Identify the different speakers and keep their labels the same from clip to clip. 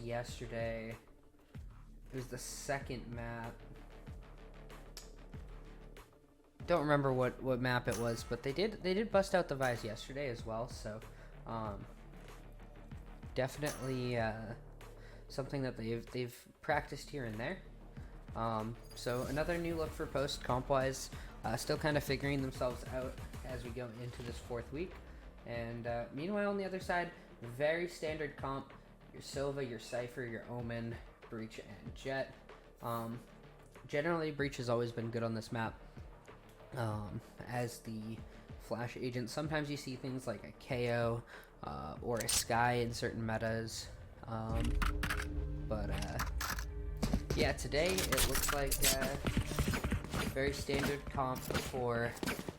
Speaker 1: yesterday. It was the second map. Don't remember what map it was, but they did bust out the Vise yesterday as well. So definitely something that they've practiced here and there. So another new look for Post comp wise. Still kind of figuring themselves out as we go into this 4th week. And meanwhile, on the other side, very standard comp. Your Silva, your Cypher, your Omen, Breach, and Jet. Generally, Breach has always been good on this map as the flash agent. Sometimes you see things like a KO or a Sky in certain metas. Yeah, today it looks like very standard comp for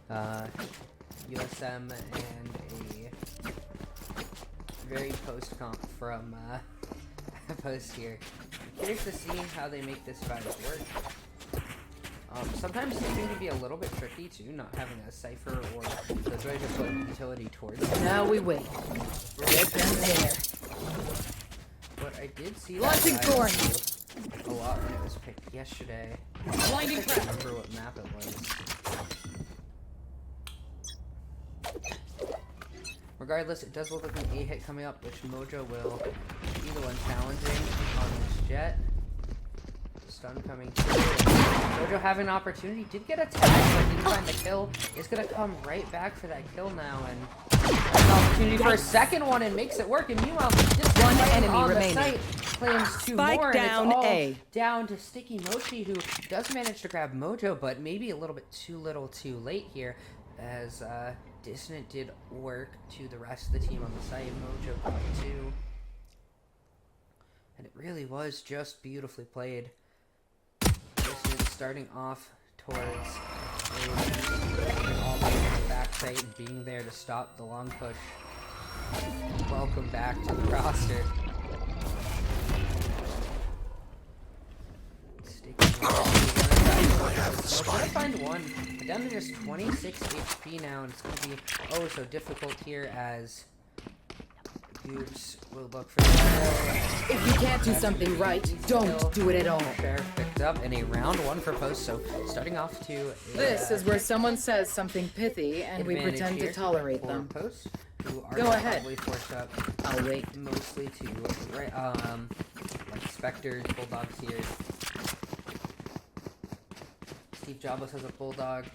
Speaker 1: USM and a very Post comp from Post here. I'm curious to see how they make this Vise work. Sometimes they seem to be a little bit tricky too, not having a Cypher or the way to put utility towards it.
Speaker 2: Now we wait. Get them there.
Speaker 1: But I did see
Speaker 2: Launching
Speaker 1: that
Speaker 2: thorns
Speaker 1: a lot when it was picked yesterday.
Speaker 2: Blinding
Speaker 1: I can't remember what map it was. Regardless, it does look like an A-hit coming up, which Mojo will be the one challenging on this Jet. Stun coming through. Mojo having an opportunity, did get attacked, but didn't find the kill. Is gonna come right back for that kill now, and has an opportunity for a second one and makes it work. And meanwhile, just
Speaker 2: one enemy
Speaker 1: on
Speaker 2: remaining.
Speaker 1: The site, claims 2
Speaker 2: Spike
Speaker 1: more,
Speaker 2: down
Speaker 1: and it's all
Speaker 2: A.
Speaker 1: down to Sticky Mochi, who does manage to grab Mojo, but maybe a little bit too little, too late here, as Dissident did work to the rest of the team on the site. Mojo got 2, and it really was just beautifully played. Dissident starting off towards all the way to the back site and being there to stop the long push. Welcome back to the roster. Try to find one. We're down to just 26 HP now, and it's going to be oh so difficult here as goops will look for the
Speaker 2: If you can't do something right, don't do it at all.
Speaker 1: Sheriff picked up in a round 1 for Post, so starting off to a,
Speaker 2: This is where someone says something pithy and we
Speaker 1: advantage
Speaker 2: pretend
Speaker 1: here
Speaker 2: to tolerate
Speaker 1: for
Speaker 2: them.
Speaker 1: Post, who are
Speaker 2: Go ahead.
Speaker 1: probably forced up
Speaker 2: I'll wait.
Speaker 1: mostly to like Spectres, Bulldogs here. SteveJobless has a Bulldog.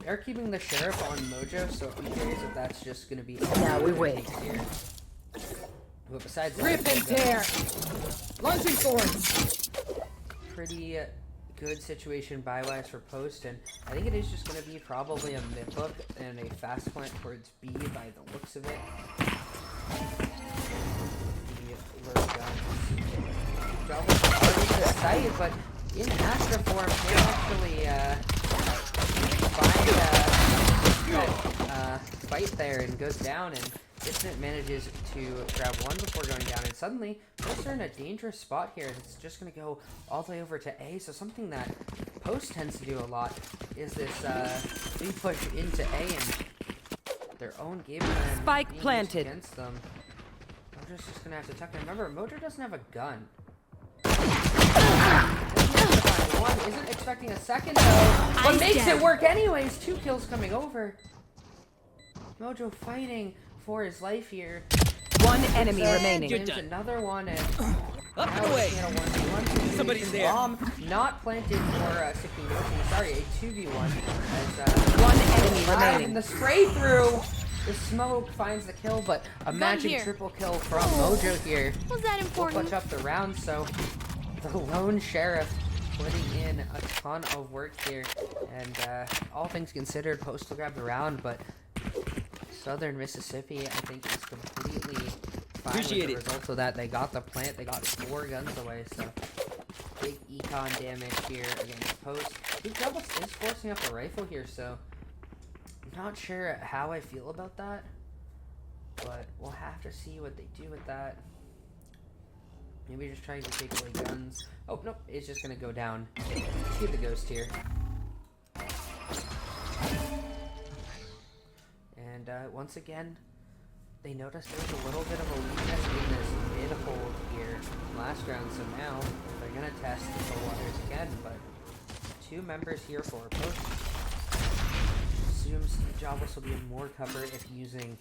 Speaker 1: They're keeping the Sheriff on Mojo, so I'm curious if that's just going to be...
Speaker 2: Now we wait.
Speaker 1: Here. But besides that,
Speaker 2: Rip and tear! Launching thorns!
Speaker 1: Pretty good situation buy-wise for Post, and I think it is just going to be probably a mid-look and a fast plant towards B by the looks of it. The lure guns. SteveJobless already to the site, but in Astra form, can actually find fight there and goes down, and Dissident manages to grab 1 before going down, and suddenly Post are in a dangerous spot here. It's just going to go all the way over to A, so something that Post tends to do a lot is this big push into A and their own game plan
Speaker 2: Spike
Speaker 1: being
Speaker 2: planted
Speaker 1: used against them. Mojo's just going to have to tuck in. Remember, Mojo doesn't have a gun. One isn't expecting a second though, but makes it work anyways. 2 kills coming over. Mojo fighting for his life here.
Speaker 2: 1 enemy remaining.
Speaker 1: You're done. Another one, and
Speaker 3: Up and away. Somebody in there.
Speaker 1: Bomb not planted for Sticky Mochi. Sorry, a 2v1. As
Speaker 2: 1 enemy remaining.
Speaker 1: And the spray through. The smoke finds the kill, but a magic triple kill from Mojo here.
Speaker 4: Was that important?
Speaker 1: Will clutch up the round, so the lone Sheriff putting in a ton of work here. And all things considered, Post will grab the round, but Southern Mississippi, I think, is completely fine with the result of that. They got the plant, they got 4 guns away, so big econ damage here against Post. SteveJobless is forcing up a rifle here, so I'm not sure how I feel about that, but we'll have to see what they do with that. Maybe just trying to take away guns. Oh, nope, it's just going to go down. Let's get the ghost here. And once again, they noticed there was a little bit of a weakness in this mid-hold here last round, so now they're going to test the waters again, but 2 members here for post. Assumes SteveJobless will be in more cover if using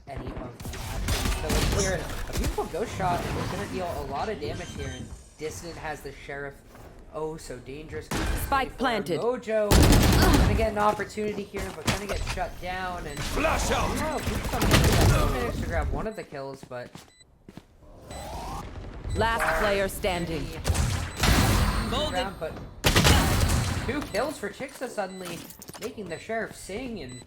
Speaker 1: any of the actions. So it's here, a beautiful ghost shot is going to deal a lot of damage here, and Dissident has the Sheriff. Oh, so dangerous.
Speaker 4: Spike planted.
Speaker 1: Mojo gonna get an opportunity here, but gonna get shut down. And
Speaker 3: flash out.
Speaker 1: Oh, managed to grab one of the kills, but
Speaker 4: last player standing.
Speaker 1: Round, but 2 kills for Chixxa suddenly, making the Sheriff sing, and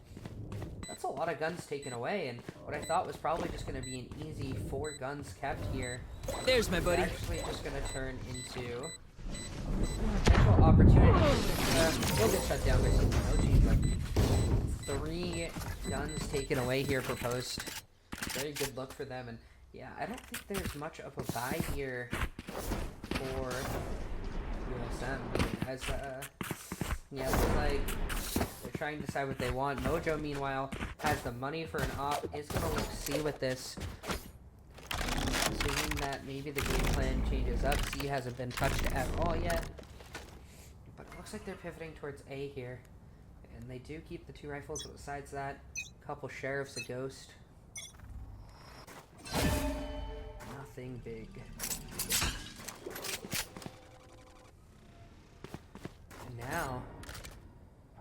Speaker 1: that's a lot of guns taken away. And what I thought was probably just gonna be an easy 4 guns kept here.
Speaker 3: There's my buddy.
Speaker 1: Actually, just gonna turn into potential opportunity. He'll get shut down by SteveJobless, but 3 guns taken away here for post. Very good look for them, and yeah, I don't think there's much of a buy here for USM, as yeah, it looks like they're trying to decide what they want. Mojo, meanwhile, has the money for an op, is gonna look see with this. Assuming that maybe the game plan changes up. C hasn't been touched at all yet. But it looks like they're pivoting towards A here. And they do keep the 2 rifles, but besides that, a couple sheriffs, a ghost. Nothing big. And now...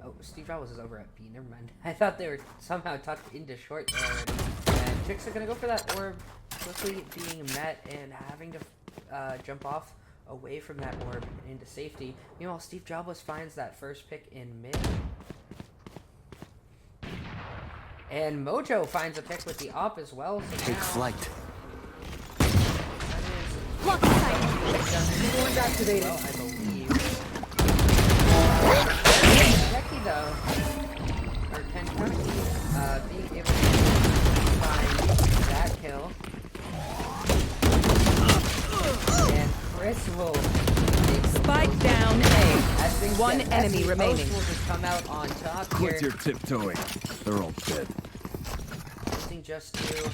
Speaker 1: Oh, SteveJobless is over at B. Never mind. I thought they were somehow tucked into short there already. And Chixxa gonna go for that orb. Quickly being met and having to jump off away from that orb and into safety. Meanwhile, SteveJobless finds that first pick in mid. And Mojo finds a pick with the op as well. So
Speaker 5: take flight.
Speaker 4: Block sight.
Speaker 2: One's activated.
Speaker 1: Well, I believe. Becky though, or Kentucky, being able to find that kill. And Chris will
Speaker 4: Spike down A. 1 enemy remaining.
Speaker 1: Will just come out on top here.
Speaker 5: What's your tiptoeing? They're all dead.
Speaker 1: Losing just 2.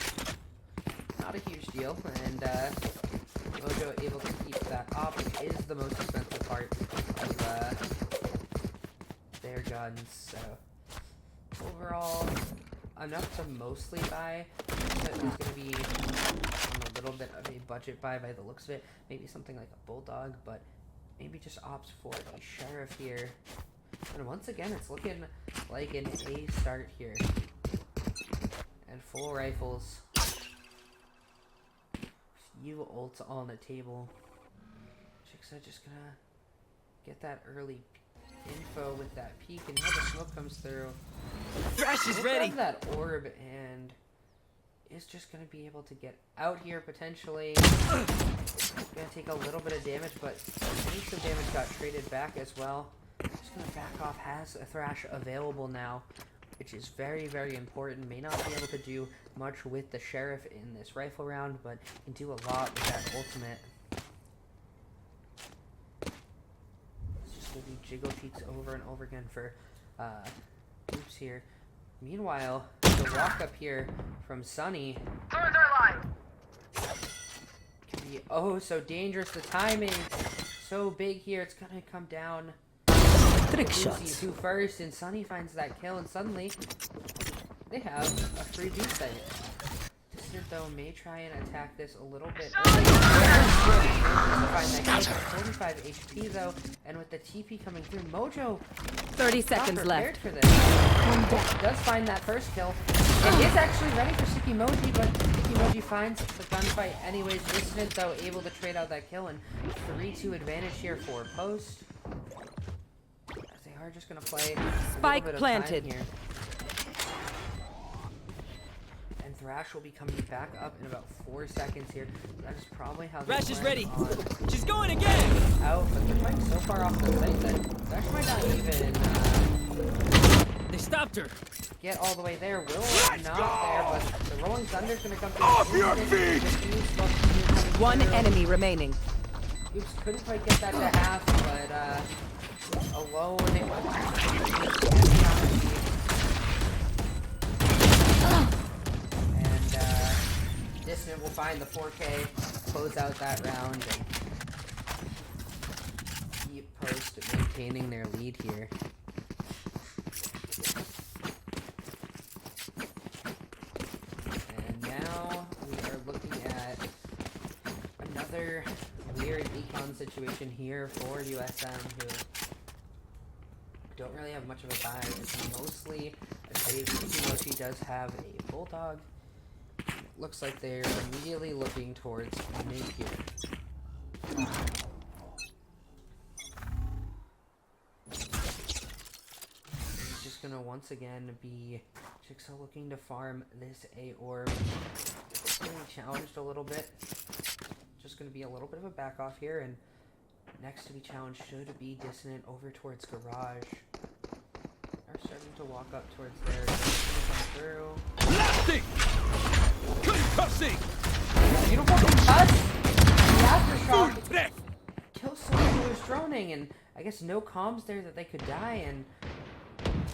Speaker 1: Not a huge deal. And Mojo able to keep that op, which is the most expensive part of their guns. So overall, enough to mostly buy. But it's going to be a little bit of a budget buy by the looks of it. Maybe something like a Bulldog, but maybe just opts for a Sheriff here. And once again, it's looking like an A start here. And full rifles. Few ults on the table. Chixxa just gonna get that early info with that peek, and how the smoke comes through.
Speaker 3: Thrash is ready.
Speaker 1: That orb, and is just gonna be able to get out here potentially. Gonna take a little bit of damage, but some damage got traded back as well. Just gonna back off. Has a Thrash available now, which is very, very important. May not be able to do much with the Sheriff in this rifle round, but can do a lot with that ultimate. It's just gonna be jiggle cheeks over and over again for Goops here. Meanwhile, the walk up here from Sunny can be oh so dangerous. The timing so big here. It's gonna come down.
Speaker 4: Trick shots.
Speaker 1: 2 first, and Sunny finds that kill, and suddenly they have a free B site. Dissident though may try and attack this a little bit. Find that kill, 45 HP though, and with the TP coming through, Mojo
Speaker 4: 30 seconds
Speaker 1: not
Speaker 4: left.
Speaker 1: for this. Does find that first kill. It is actually ready for Sticky Moji, but Sticky Moji finds the gunfight anyways. Dissident though able to trade out that kill, and 3-2 advantage here for post. As they are just gonna play
Speaker 4: Spike
Speaker 1: a little bit
Speaker 4: planted.
Speaker 1: of time here. And Thrash will be coming back up in about 4 seconds here. That is probably how they
Speaker 3: Thrash is
Speaker 1: plan
Speaker 3: ready.
Speaker 1: on
Speaker 3: She's going again.
Speaker 1: out, but they're playing so far off the site that Thrash might not even
Speaker 3: They stopped her.
Speaker 1: get all the way there. Will not there, but the Rolling Thunder's gonna come through.
Speaker 5: Off your feet!
Speaker 4: 1 enemy remaining.
Speaker 1: Oops, couldn't quite get that to half, but alone it was. And Dissident will find the 4K, close out that round, and keep Post maintaining their lead here. And now we are looking at another weird econ situation here for USM, who don't really have much of a buy. It's mostly a save. Mojo does have a Bulldog. Looks like they're immediately looking towards mid here. He's just gonna once again be Chixxa looking to farm this A orb. Getting challenged a little bit. Just gonna be a little bit of a back off here, and next to be challenged should be Dissident over towards Garage. Are starting to walk up towards there. Come through.
Speaker 5: Blasting! Concussing!
Speaker 1: Beautiful concuss! The aftershock
Speaker 5: Death!
Speaker 1: kills someone who was droning, and I guess no comms there that they could die, and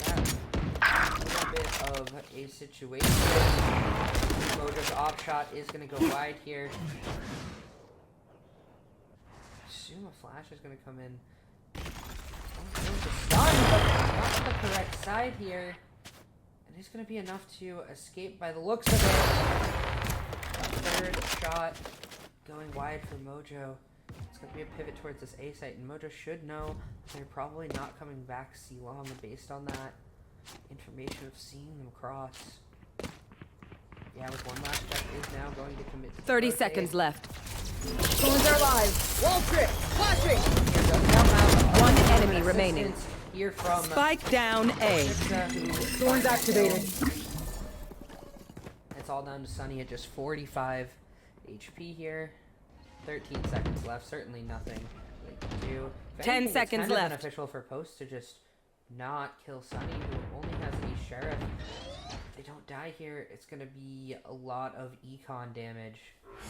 Speaker 1: that's a little bit of a situation. Mojo's op shot is going to go wide here. I assume a flash is going to come in. Oh, there's a stun, but not the correct side here. And it's going to be enough to escape by the looks of it. Third shot going wide for Mojo. It's going to be a pivot towards this A site, and Mojo should know they're probably not coming back C long based on that information of seeing them cross. Yeah, with one last check is now going to commit to
Speaker 4: 30
Speaker 1: third
Speaker 4: seconds
Speaker 1: A.
Speaker 4: left.
Speaker 2: Thorns are live. Wall trip. Flashing.
Speaker 1: Here does now have
Speaker 4: One
Speaker 1: an
Speaker 4: enemy remaining.
Speaker 1: assistance here from
Speaker 4: Spike down A.
Speaker 1: Chixxa, who
Speaker 2: Thorns activated.
Speaker 1: It's all down to Sunny at just 45 HP here. 13 seconds left. Certainly nothing they can do. If
Speaker 4: 10
Speaker 1: anything,
Speaker 4: seconds
Speaker 1: it's kind
Speaker 4: left.
Speaker 1: of beneficial for Post to just not kill Sunny, who only has a Sheriff. If they don't die here, it's going to be a lot of econ damage.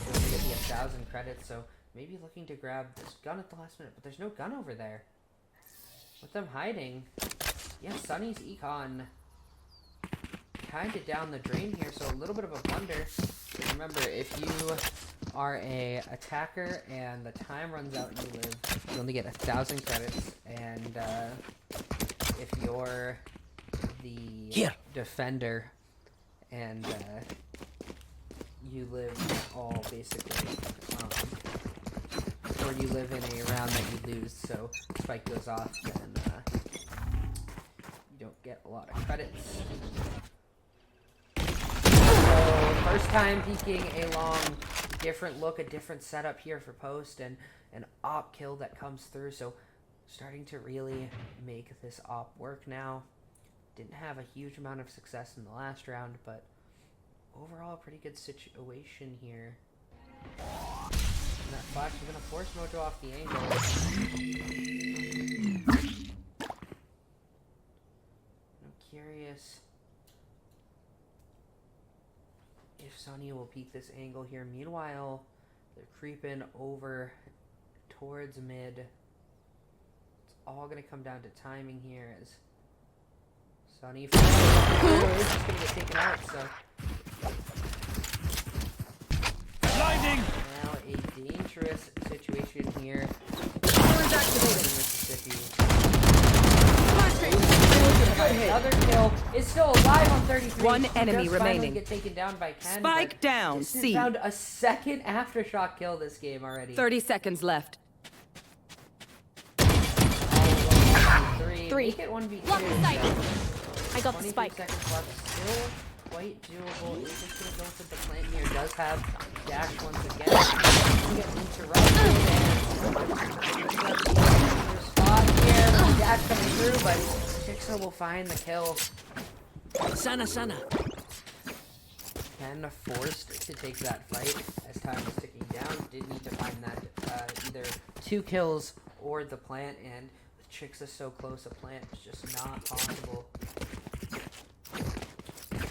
Speaker 1: They're going to be 1,000 credits, so maybe looking to grab this gun at the last minute, but there's no gun over there. With them hiding, yeah, Sunny's econ kind of down the drain here, so a little bit of a blunder. But remember, if you are a attacker and the time runs out and you live, you only get 1,000 credits, and if you're the defender and you live all basically, or you live in a round that you lose, so spike goes off, then you don't get a lot of credits. So first time peeking a long, different look, a different setup here for Post, and an op kill that comes through, so starting to really make this op work now. Didn't have a huge amount of success in the last round, but overall a pretty good situation here. And that flash is going to force Mojo off the angle. I'm curious if Sunny will peek this angle here. Meanwhile, they're creeping over towards mid. It's all going to come down to timing here as Sunny is just going to get taken out, so
Speaker 5: Blinding!
Speaker 1: now a dangerous situation here.
Speaker 2: Thorns activated.
Speaker 1: Mississippi.
Speaker 2: Flashing.
Speaker 1: Another kill is still alive on 33.
Speaker 4: One
Speaker 1: He
Speaker 4: enemy
Speaker 1: does finally
Speaker 4: remaining.
Speaker 1: get taken down by Ken,
Speaker 4: Spike
Speaker 1: but
Speaker 4: down,
Speaker 1: Dissident
Speaker 4: C.
Speaker 1: found a second aftershock kill this game already.
Speaker 4: 30 seconds left.
Speaker 1: Three. Make it 1v2.
Speaker 6: Lock the site.
Speaker 1: So
Speaker 6: I got the
Speaker 1: 22
Speaker 6: spike.
Speaker 1: seconds left. Still quite doable. Is just going to go for the plant here. Does have dash once again. Get interrupted and spot here. Dash coming through, but Chixxa will find the kill.
Speaker 3: Sana, sana.
Speaker 1: Ken forced to take that fight as time was ticking down. Did need to find that either 2 kills or the plant, and with Chixxa so close, a plant is just not possible.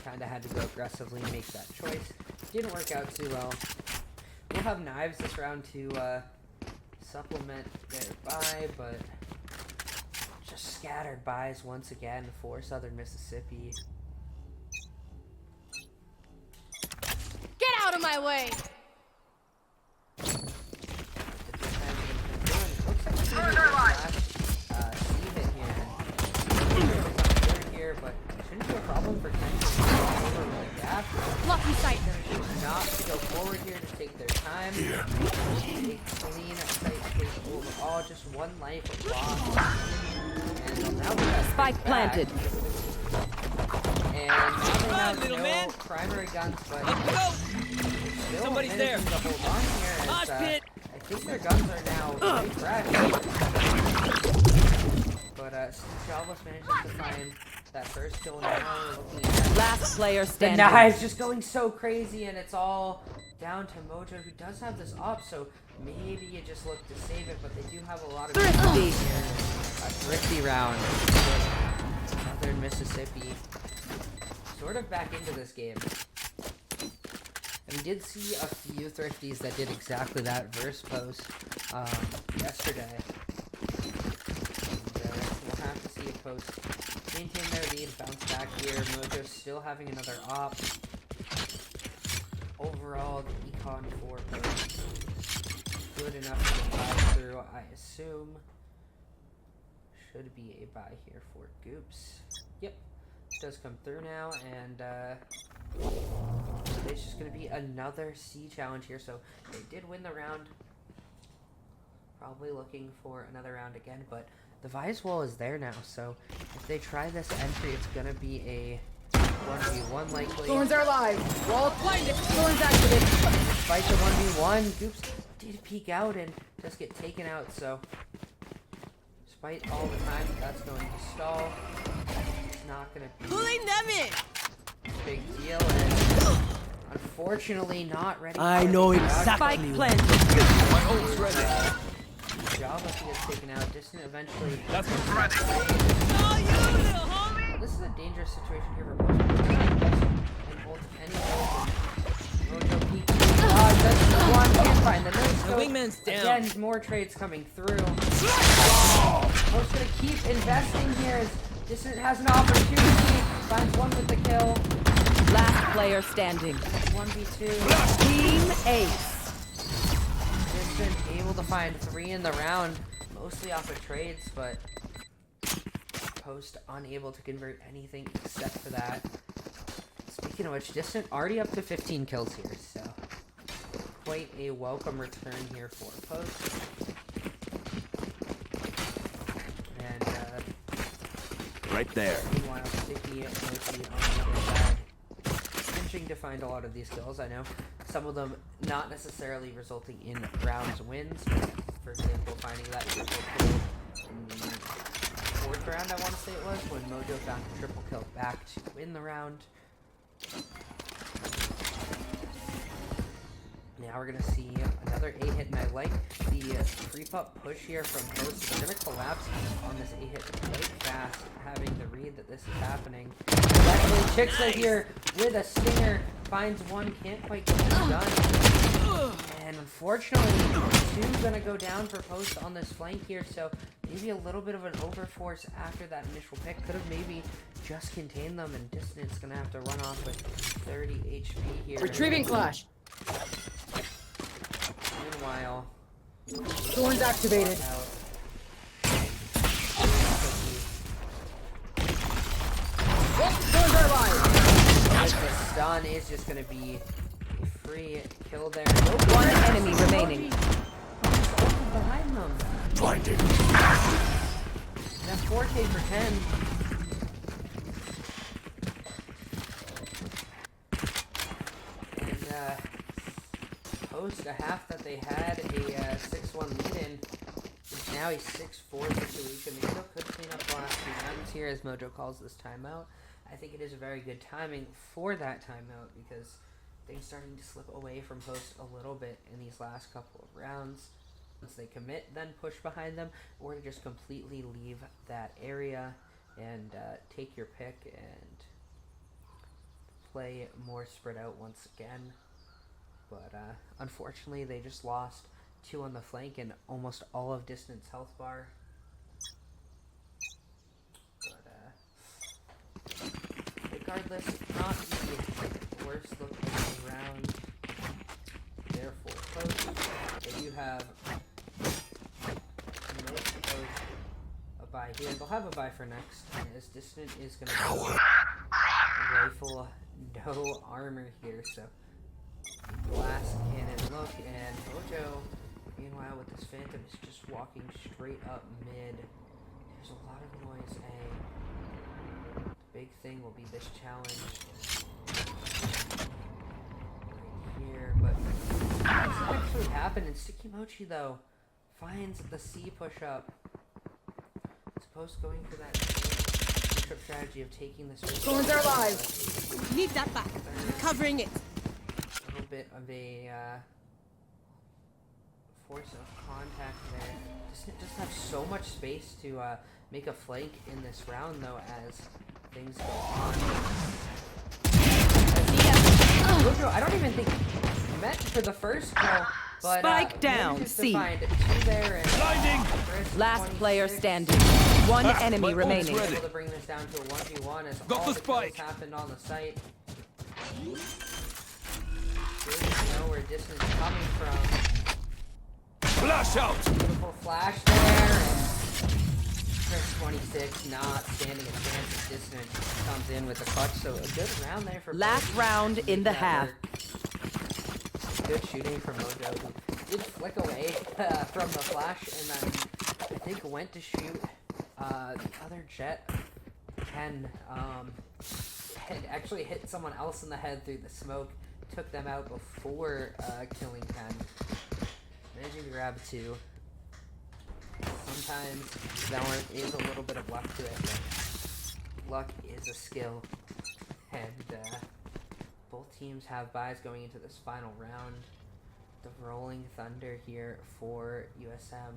Speaker 1: Kind of had to go aggressively make that choice. Didn't work out too well. We'll have knives this round to supplement their buy, but just scattered buys once again for Southern Mississippi.
Speaker 6: Get out Out of my way.
Speaker 1: But shouldn't be a problem for Ken to over the gap.
Speaker 6: Lucky sight.
Speaker 1: Not to go forward here to take their time. A clean sight take overall, just one life lost. And now we got
Speaker 4: Spike planted.
Speaker 1: And now they have
Speaker 3: little
Speaker 1: no
Speaker 3: man.
Speaker 1: primary guns, but
Speaker 3: Let's go!
Speaker 1: still
Speaker 3: Somebody's there.
Speaker 1: managing to hold on here.
Speaker 3: Mosh
Speaker 1: As,
Speaker 3: pit.
Speaker 1: I think their guns are now very fresh. But SteveJobless manages to find that first kill now. We're looking at
Speaker 4: Last player
Speaker 1: the
Speaker 4: standing.
Speaker 1: knives just going so crazy, and it's all down to Mojo, who does have this up, so maybe you just look to save it, but they do have a lot of
Speaker 4: Thrifty.
Speaker 1: here. A thrifty round. Southern Mississippi sort of back into this game. And we did see a few thrifties that did exactly that verse post yesterday. And, we'll have to see if post maintain their lead, bounce back here. Mojo still having another op. Overall, the econ for post good enough to buy through, I assume. Should be a buy here for goops. Yep, it does come through now, and it's just going to be another C challenge here. So they did win the round. Probably looking for another round again, but the Vice wall is there now. So if they try this entry, it's going to be a 1v1 likely.
Speaker 2: Thorns are alive. Wall blinded. Thorns activated.
Speaker 1: Despite the 1v1, goops did peek out and just get taken out. So despite all the time that's going to stall, it's not going to be
Speaker 3: Pulling them in.
Speaker 1: a big deal. And unfortunately, not ready.
Speaker 3: I
Speaker 1: for
Speaker 3: know
Speaker 1: the
Speaker 3: exactly.
Speaker 4: Spike planted.
Speaker 5: My ult's ready.
Speaker 1: Java gets taken out. Dissident eventually.
Speaker 5: That's what's ready.
Speaker 3: Oh, you little homie.
Speaker 1: Well, this is a dangerous situation here for Mojo. And hold any hold. Mojo peeks. That's the one. Can't find the
Speaker 3: The
Speaker 1: no-scope.
Speaker 3: wingman's down.
Speaker 1: Again, more trades coming through. Mojo's gonna keep investing here as Dissident has an opportunity. Finds one with the kill.
Speaker 4: Last player standing.
Speaker 1: 1v2.
Speaker 4: Team Ace.
Speaker 1: Dissident able to find 3 in the round, mostly off of trades, but Post unable to convert anything except for that. Speaking of which, Dissident already up to 15 kills here, so quite a welcome return here for Post. And
Speaker 5: Right there.
Speaker 1: meanwhile, Sticky mostly on the other side, pinching to find a lot of these kills. I know some of them not necessarily resulting in rounds wins. For example, finding that triple kill in the 4th round, I want to say it was, when Mojo found a triple kill back to win the round. Now we're going to see another 8-hit, and I like the creep-up push here from Post. They're going to collapse on this 8-hit quite fast, having the read that this is happening. Actually, Chixxa here with a stinger, finds one, can't quite get this done. And unfortunately, 2 going to go down for Post on this flank here, so maybe a little bit of an overforce after that initial pick. Could have maybe just contained them, and Dissident's going to have to run off with 30 HP here.
Speaker 2: Retrieving clash.
Speaker 1: Meanwhile,
Speaker 2: Thorns activated. Thorns are alive.
Speaker 1: The stun is just going to be a free kill there.
Speaker 4: One enemy remaining.
Speaker 1: Behind them.
Speaker 5: Blinded.
Speaker 1: That's 4K for 10. And Post, a half that they had a 6-1 lead in, is now a 6-4 situation. They still could clean up the last 2 rounds here as Mojo calls this timeout. I think it is a very good timing for that timeout because things starting to slip away from Post a little bit in these last couple of rounds. Once they commit, then push behind them, or to just completely leave that area and take your pick and play more spread out once again. But unfortunately, they just lost 2 on the flank and almost all of Dissident's health bar. But regardless, not the worst looking round have a buy here. They'll have a buy for next. As Dissident is going to go rifle, no armor here, so blast cannon look, and Mojo, meanwhile with this Phantom, is just walking straight up mid. There's a lot of noise, The big thing will be this challenge right here, but what's actually happened? And Sticky Mochi, though, finds the C push-up. As opposed to going for that push-up strategy of taking this...
Speaker 2: Thorns are alive!
Speaker 3: Need that back. Covering it.
Speaker 1: A little bit of a force of contact there. Doesn't have so much space to make a flank in this round, though, as things go on. Mojo, I don't even think meant for the first kill, but
Speaker 4: Spike down,
Speaker 1: manages to
Speaker 4: C.
Speaker 1: find two there and
Speaker 4: Last player standing. One enemy remaining.
Speaker 1: able to bring this down to a 1v1 as
Speaker 5: Got
Speaker 1: all
Speaker 5: the
Speaker 1: the
Speaker 5: spike.
Speaker 1: kills happened on the site. Didn't know where Distant is coming from.
Speaker 5: Flash out!
Speaker 1: Beautiful flash there, and Chris 26 not standing a chance as Dissident comes in with the clutch. So a good round there for
Speaker 4: Last
Speaker 1: both.
Speaker 4: round in the
Speaker 1: That
Speaker 4: half.
Speaker 1: work. Good shooting from Mojo, who did flick away from the flash, and then I think went to shoot the other jet. Ken had actually hit someone else in the head through the smoke, took them out before killing Ken. Managing to grab two. Sometimes Valorant is a little bit of luck to it, but luck is a skill. And both teams have buys going into this final round. The Rolling Thunder here for USM.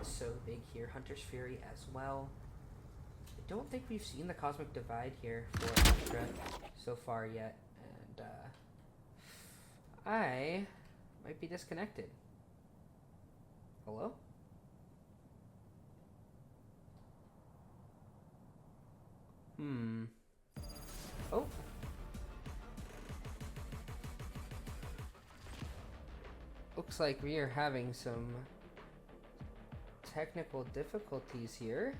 Speaker 1: So big here. Hunter's Fury as well. I don't think we've seen the Cosmic Divide here for Astra so far yet. And I might be disconnected. Hello? Oh. Looks like we are having some technical difficulties here.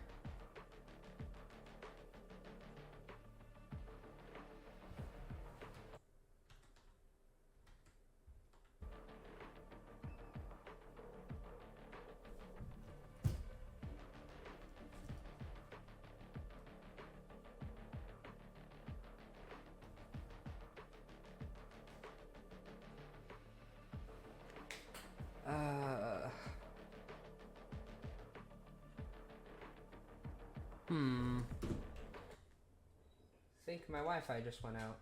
Speaker 1: I think my Wi-Fi just went out.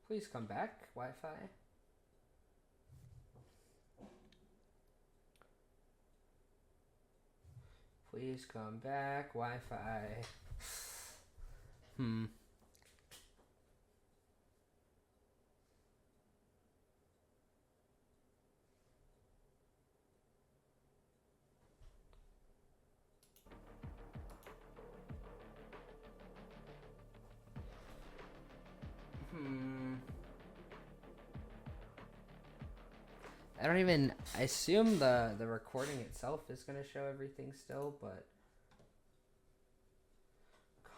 Speaker 1: Please come back, Wi-Fi. Please come back, Wi-Fi. I assume the recording itself is going to show everything still, but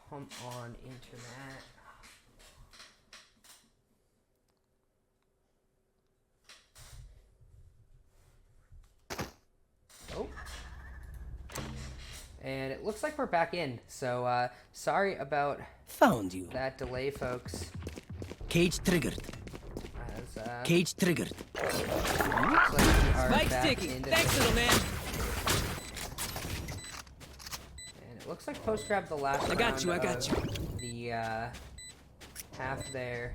Speaker 1: come on, internet. Oh. And it looks like we're back in, so sorry about
Speaker 6: Found you.
Speaker 1: that delay, folks.
Speaker 6: Cage triggered.
Speaker 1: As,
Speaker 6: Cage triggered.
Speaker 1: looks like we are
Speaker 3: Spike's
Speaker 1: back
Speaker 3: ticking.
Speaker 1: into
Speaker 3: Thanks,
Speaker 1: the-
Speaker 3: little man.
Speaker 1: And it looks like Post grabbed the last
Speaker 3: I got you,
Speaker 1: round
Speaker 3: I got
Speaker 1: of the half there.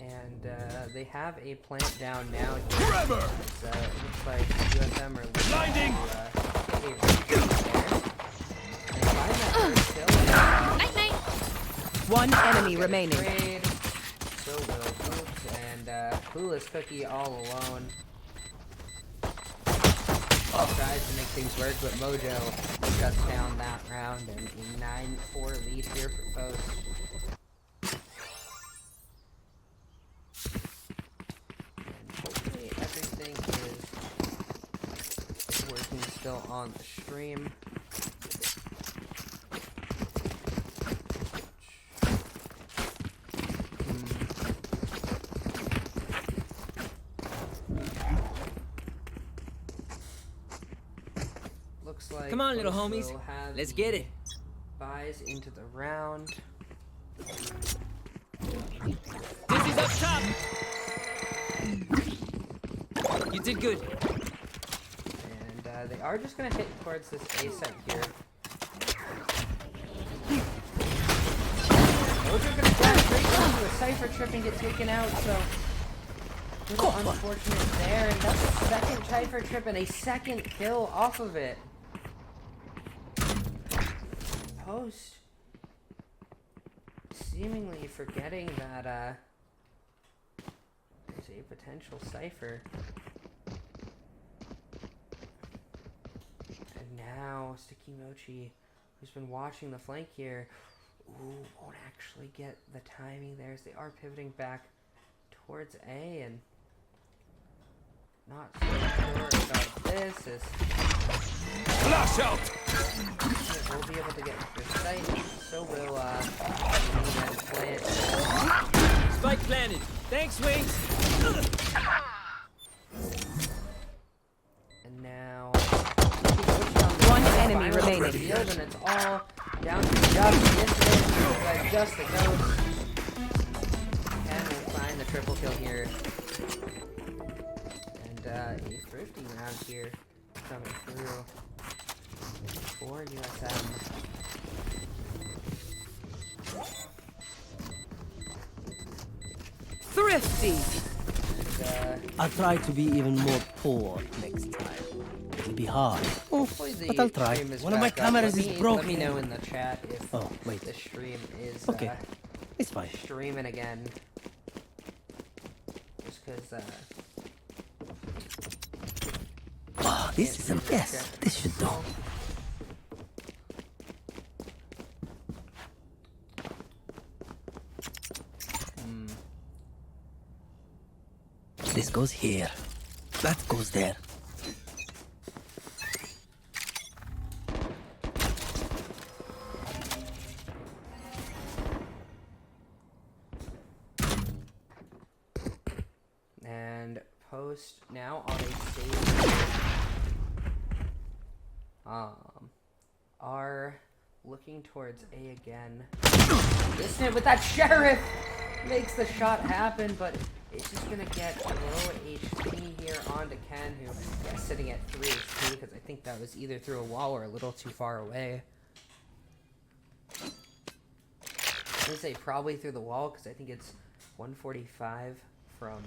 Speaker 1: And they have a plant down now.
Speaker 5: Trevor!
Speaker 1: It looks like USM are
Speaker 5: Blinding!
Speaker 1: They find that first kill.
Speaker 3: Night, night.
Speaker 4: One enemy remaining.
Speaker 1: Trade. So will Goops and Clueless Cookie all alone. tries to make things work, but Mojo shuts down that round and a 9-4 lead here for Post. And hopefully everything is working still on the stream. Looks like
Speaker 6: Come on, little
Speaker 1: Post
Speaker 6: homies.
Speaker 1: will have
Speaker 6: Let's
Speaker 1: the
Speaker 6: get it.
Speaker 1: buys into the round.
Speaker 6: This is up top. You did good.
Speaker 1: And they are just gonna hit towards this A site here. Those are gonna flash straight into a Cypher trip and get taken out, so a little unfortunate there. And that's a second Cypher trip and a second kill off of it. Post seemingly forgetting that there's a potential Cypher. And now Sticky Mochi, who's been watching the flank here, won't actually get the timing there as they are pivoting back towards A, and not so sure about this as
Speaker 5: Flash out!
Speaker 1: we'll be able to get this site, so will play it.
Speaker 6: Spike planted. Thanks, Wings.
Speaker 1: And now
Speaker 4: One enemy remaining.
Speaker 1: Field, and it's all down to just Dissident, just the ghost. And we'll find the triple kill here. And a thrifty round here coming through for USM.
Speaker 4: Thrifty.
Speaker 1: And,
Speaker 6: I'll try to be even more poor next time. It'll be hard.
Speaker 1: hopefully the
Speaker 6: But I'll try.
Speaker 1: stream is
Speaker 6: One of my
Speaker 1: back up.
Speaker 6: cameras is
Speaker 1: Let
Speaker 6: broken.
Speaker 1: me know in the chat if
Speaker 6: Oh, wait.
Speaker 1: the stream is
Speaker 6: Okay. It's fine.
Speaker 1: streaming again. Just because
Speaker 6: Ah, this is a yes. This should do. This goes here. That goes there.
Speaker 1: and Post now on a stage are looking towards A again. Dissident with that sheriff makes the shot happen, but it's just gonna get low HP here onto Ken, who is sitting at 3 HP because I think that was either through a wall or a little too far away. I'm gonna say probably through the wall because I think it's 145 from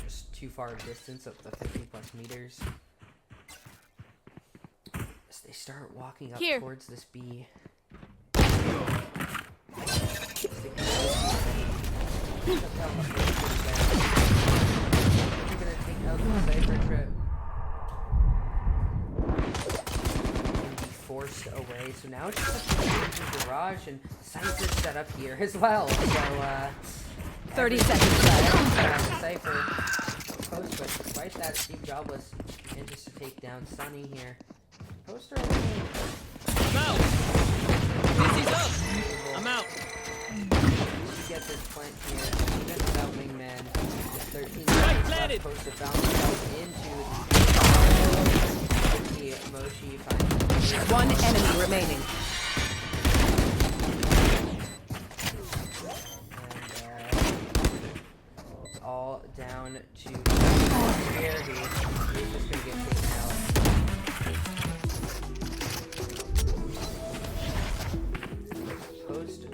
Speaker 1: just too far a distance up the 50+ meters. As they start walking up
Speaker 3: Here.
Speaker 1: towards this B. Gonna take out the Cypher trip and be forced away. So now it's just a garage, and Cypher set up here as well. So
Speaker 4: 30 seconds left.
Speaker 1: Cypher Post, but despite that, SteveJobless manages to take down Sunny here. Poster winning.
Speaker 6: I'm out. This is up. I'm out.
Speaker 1: To get this plant here, even without wingman. 13 seconds left. Poster found himself into the Mochi finds
Speaker 4: One enemy remaining.
Speaker 1: and it's all down to here. He's just gonna get taken out. Post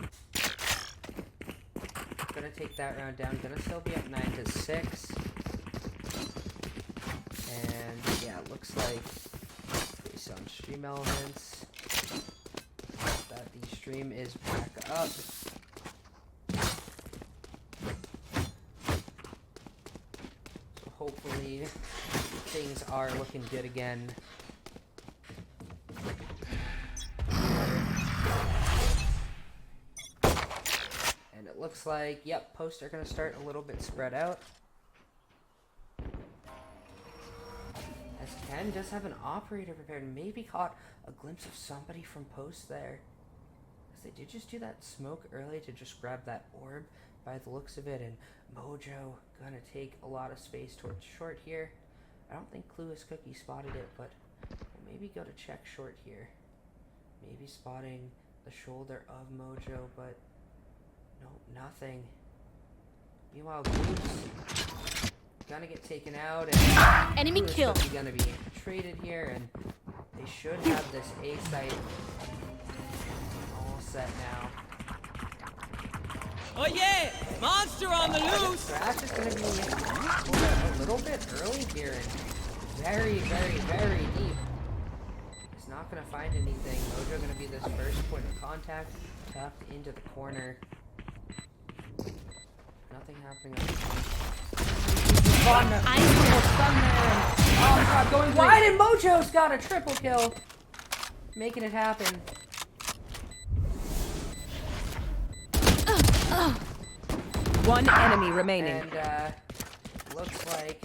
Speaker 1: gonna take that round down. Gonna still be up 9-6. And yeah, it looks like based on stream elements that the stream is back up. So hopefully things are looking good again. And it looks like, yep, posts are going to start a little bit spread out. As Ken does have an operator prepared, maybe caught a glimpse of somebody from post there. As they did just do that smoke early to just grab that orb by the looks of it, and Mojo gonna take a lot of space towards short here. I don't think Clueless Cookie spotted it, but we'll maybe go to check short here. Maybe spotting the shoulder of Mojo, but no, nothing. Meanwhile, goops gonna get taken out, and
Speaker 3: enemy kill.
Speaker 1: Gonna be traded here, and they should have this A site all set now.
Speaker 6: Oh yeah! Monster on the loose!
Speaker 1: Thrash is gonna be a little bit early here, and very, very, very deep. He's not gonna find anything. Mojo gonna be this first point of contact, tucked into the corner. Nothing happening on the point. Oh god, going wide, and Mojo's got a triple kill, making it happen.
Speaker 4: One enemy remaining.
Speaker 1: And looks like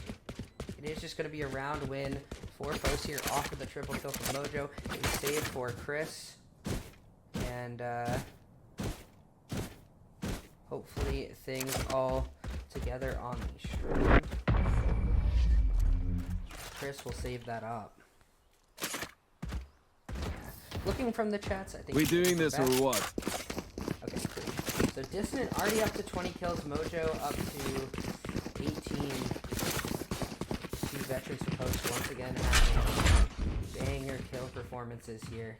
Speaker 1: it is just going to be a round win for Post here off of the triple kill from Mojo. A save for Chris. And hopefully things all together on the stream. Chris will save that up. Looking from the chats, I think
Speaker 5: We doing this or what?
Speaker 1: Okay, cool. So Dissident already up to 20 kills, Mojo up to 18. Two veterans for Post once again having banger kill performances here.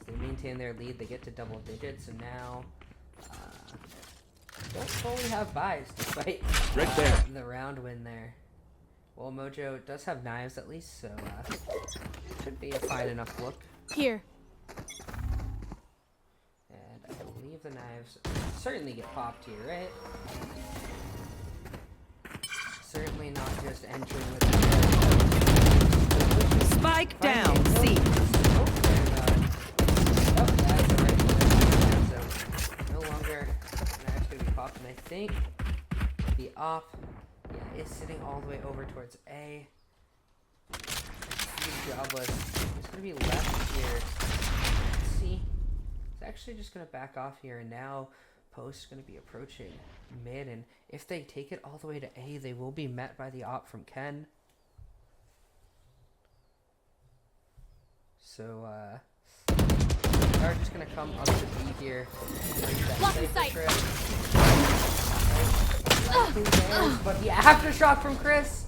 Speaker 1: They maintain their lead, they get to double digits, and now don't fully have buys despite
Speaker 5: Right there.
Speaker 1: the round win there. Well, Mojo does have knives at least, so should be a fine enough look.
Speaker 3: Here.
Speaker 1: And I believe the knives certainly get popped here, right? Certainly not just entering with
Speaker 4: Spike down. C.
Speaker 1: So no longer knives going to be popped, and I think the op, yeah, is sitting all the way over towards A. SteveJobless is going to be left here. Let's see. It's actually just going to back off here, and now Post is going to be approaching mid, and if they take it all the way to A, they will be met by the op from Ken. So, they're just going to come up to B here.
Speaker 3: Lock in sight.
Speaker 1: But the aftershock from Chris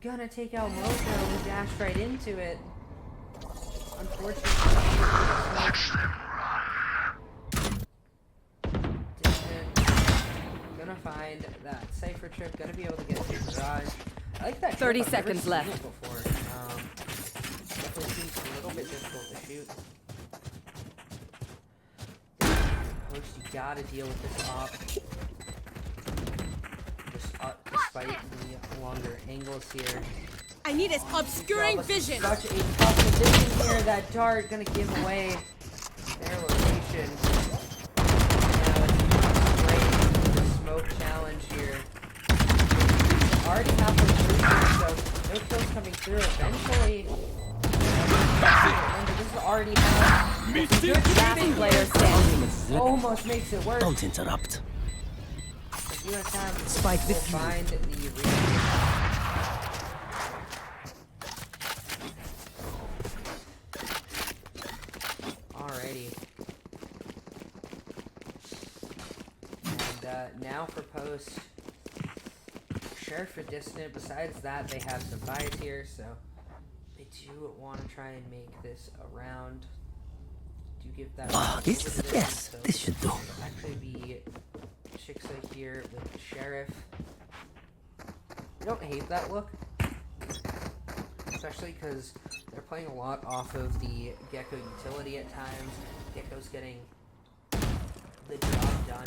Speaker 1: gonna take out Mojo, who dashed right into it. Unfortunately, gonna find that cipher trip, gonna be able to get to the garage. I like that.
Speaker 4: 30
Speaker 1: trip. I've never
Speaker 4: seconds
Speaker 1: seen
Speaker 4: left.
Speaker 1: it before. Definitely seems a little bit difficult to shoot. Post, you gotta deal with this op. Despite the longer angles here.
Speaker 3: I need his obscuring vision.
Speaker 1: Such a tough position here. That dart gonna give away their location. Now it's not great. The smoke challenge here. Already halfway through, so no kills coming through. Eventually, remember, this is already now.
Speaker 4: Last player standing.
Speaker 1: Almost makes it work.
Speaker 7: Don't interrupt.
Speaker 1: Spike will find the reason. Alrighty. And now for Post. Sheriff for Dissident. Besides that, they have some buys here, so they do want to try and make this a round. Do give that.
Speaker 7: Oh, this is the best.
Speaker 1: So
Speaker 7: This should do.
Speaker 1: actually be Chixxa here with the Sheriff. I don't hate that look, especially because they're playing a lot off of the Gecko utility at times. Gecko's getting the job done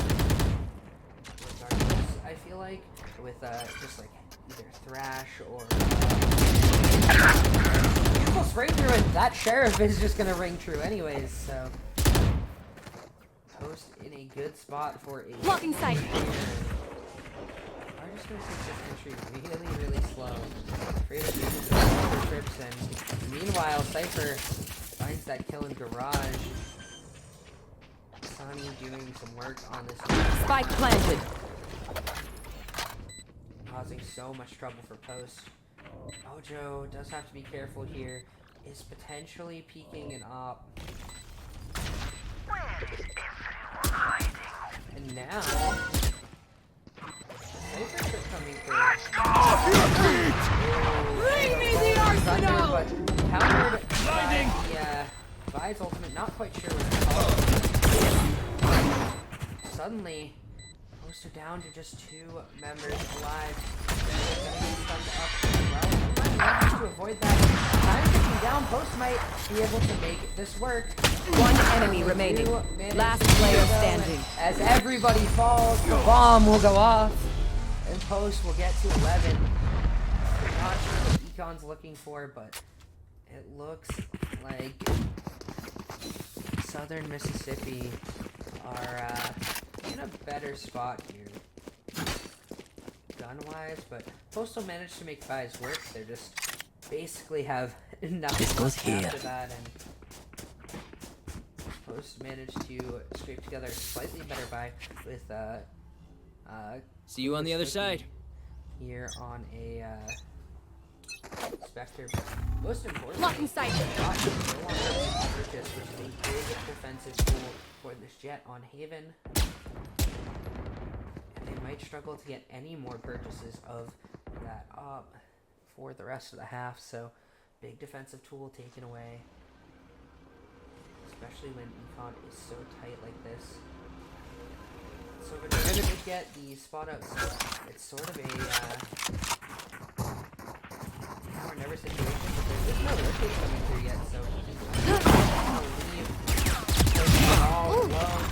Speaker 1: regardless, I feel like, with just like either Thrash or almost ring through, and that Sheriff is just gonna ring true anyways, so Post in a good spot for a
Speaker 3: Blocking sight.
Speaker 1: I'm just gonna say this entry really slow. Afraid of using the trips, and meanwhile Cypher finds that kill in garage. Sonny doing some work on this
Speaker 4: Spike planted.
Speaker 1: causing so much trouble for Post. Mojo does have to be careful here. Is potentially peeking an op. And now Cyphers are coming through.
Speaker 3: Bring me the arsenal!
Speaker 1: But countered by the Vi's ultimate, not quite sure what's called. Suddenly, Post are down to just 2 members alive. To avoid that, time ticking down. Post might be able to make this work.
Speaker 4: One enemy remaining. Last player standing.
Speaker 1: As everybody falls, the bomb will go off, and Post will get to 11. Not sure what Econ's looking for, but it looks like Southern Mississippi are in a better spot here, gun-wise, but Postal managed to make Vi's work. They just basically have nothing after that, and Post managed to scrape together a slightly better buy with
Speaker 6: See you on the other side.
Speaker 1: here on a Spectre. Most importantly,
Speaker 3: Blocking sight.
Speaker 1: got no longer being purchased, which is a big defensive tool for this Jet on Haven. And they might struggle to get any more purchases of that up for the rest of the half, so big defensive tool taken away. Especially when Econ is so tight like this. So we're going to get the spot up, so it's sort of a now or never situation, but there's no rotate coming through yet, so I'll leave all alone.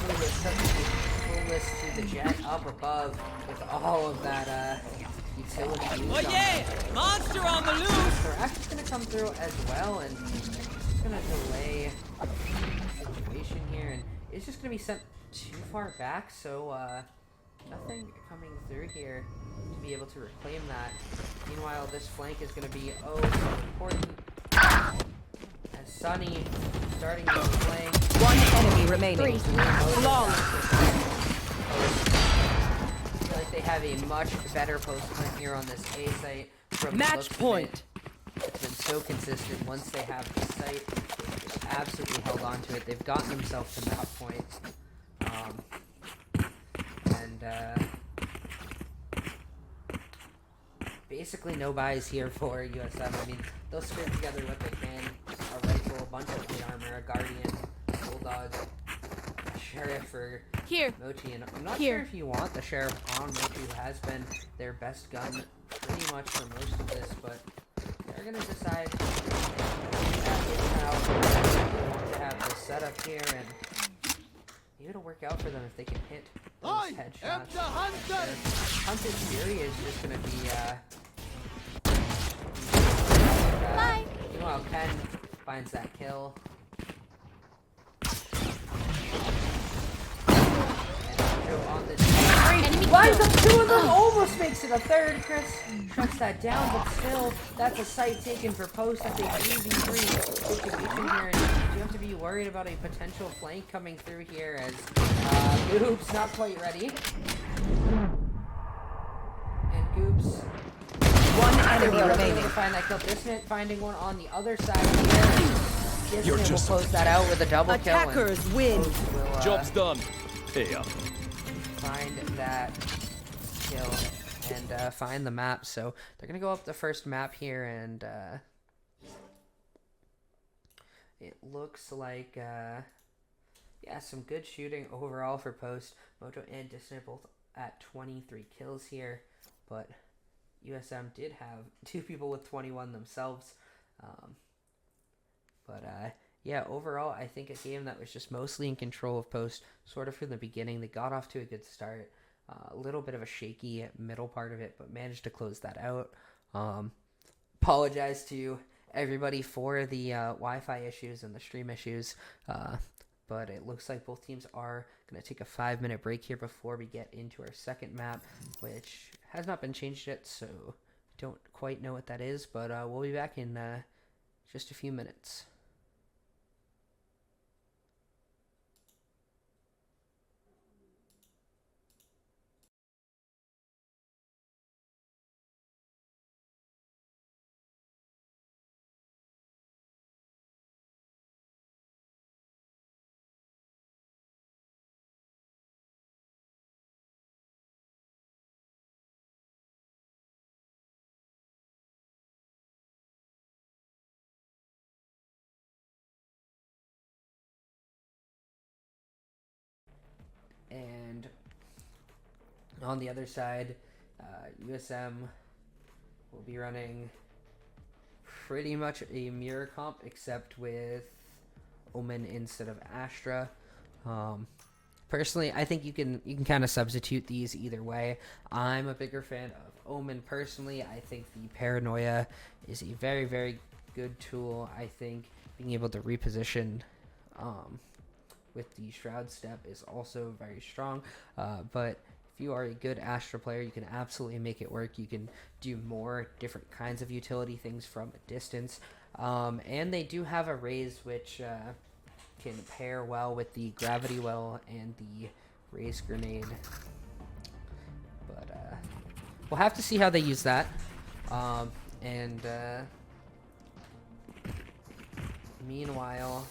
Speaker 1: Clueless to the Jet up above with all of that utility use
Speaker 6: Oh
Speaker 1: on
Speaker 6: yeah! Monster on the loose!
Speaker 1: So Rack's gonna come through as well, and it's gonna delay the situation here, and it's just gonna be sent too far back, so nothing coming through here to be able to reclaim that. Meanwhile, this flank is gonna be oh so important. As Sunny starting this flank.
Speaker 4: One enemy remaining. Flawless.
Speaker 1: I feel like they have a much better post hunt here on this A site. From the
Speaker 4: Match
Speaker 1: looks of
Speaker 4: point.
Speaker 1: It's been so consistent. Once they have the site, they've absolutely held on to it. They've gotten themselves to map point. Basically no buys here for USM. I mean, they'll scrape together what they can. A rifle, a bunch of plate armor, a Guardian, Bulldog, a Sheriff for
Speaker 3: Here.
Speaker 1: Mochi, and I'm not
Speaker 3: Here.
Speaker 1: sure if you want the Sheriff on Mochi, who has been their best gun pretty much for most of this, but they're gonna decide how they want to have this setup here, and maybe it'll work out for them if they can hit those headshots. Hunter's Fury is just gonna be
Speaker 3: Bye.
Speaker 1: meanwhile, Ken finds that kill. On the
Speaker 3: Enemy
Speaker 1: lines
Speaker 3: kill.
Speaker 1: up 2 of them, almost makes it a third. Chris shuts that down, but still, that's a site taken for Post. That's a 3v3 situation here, and you have to be worried about a potential flank coming through here as Goops not quite ready. And Goops
Speaker 4: One enemy
Speaker 1: able
Speaker 4: remaining.
Speaker 1: to find that kill. Dissident finding one on the other side here. Dissident will close that out with a double kill. and
Speaker 4: Attackers win.
Speaker 1: will,
Speaker 5: Job's done. Pay up.
Speaker 1: find that kill and find the map. So they're gonna go up the first map here, and it looks like yeah, some good shooting overall for Post. Mojo and Dissident both at 23 kills here, but USM did have 2 people with 21 themselves. Yeah, overall, I think a game that was just mostly in control of Post, sort of from the beginning. They got off to a good start. A little bit of a shaky middle part of it, but managed to close that out. Apologize to everybody for the Wi-Fi issues and the stream issues, but it looks like both teams are going to take a 5-minute break here before we get into our second map, which has not been changed yet, so don't quite know what that is, but we'll be back in just a few minutes. And on the other side, USM will be running pretty much a mirror comp, except with Omen instead of Astra. Personally, I think you can kind of substitute these either way. I'm a bigger fan of Omen personally. I think the Paranoia is a very, very good tool. I think being able to reposition with the Shroud step is also very strong, but if you are a good Astra player, you can absolutely make it work. You can do more different kinds of utility things from a distance, and they do have a raise which can pair well with the gravity well and the raise grenade, but we'll have to see how they use that. Meanwhile,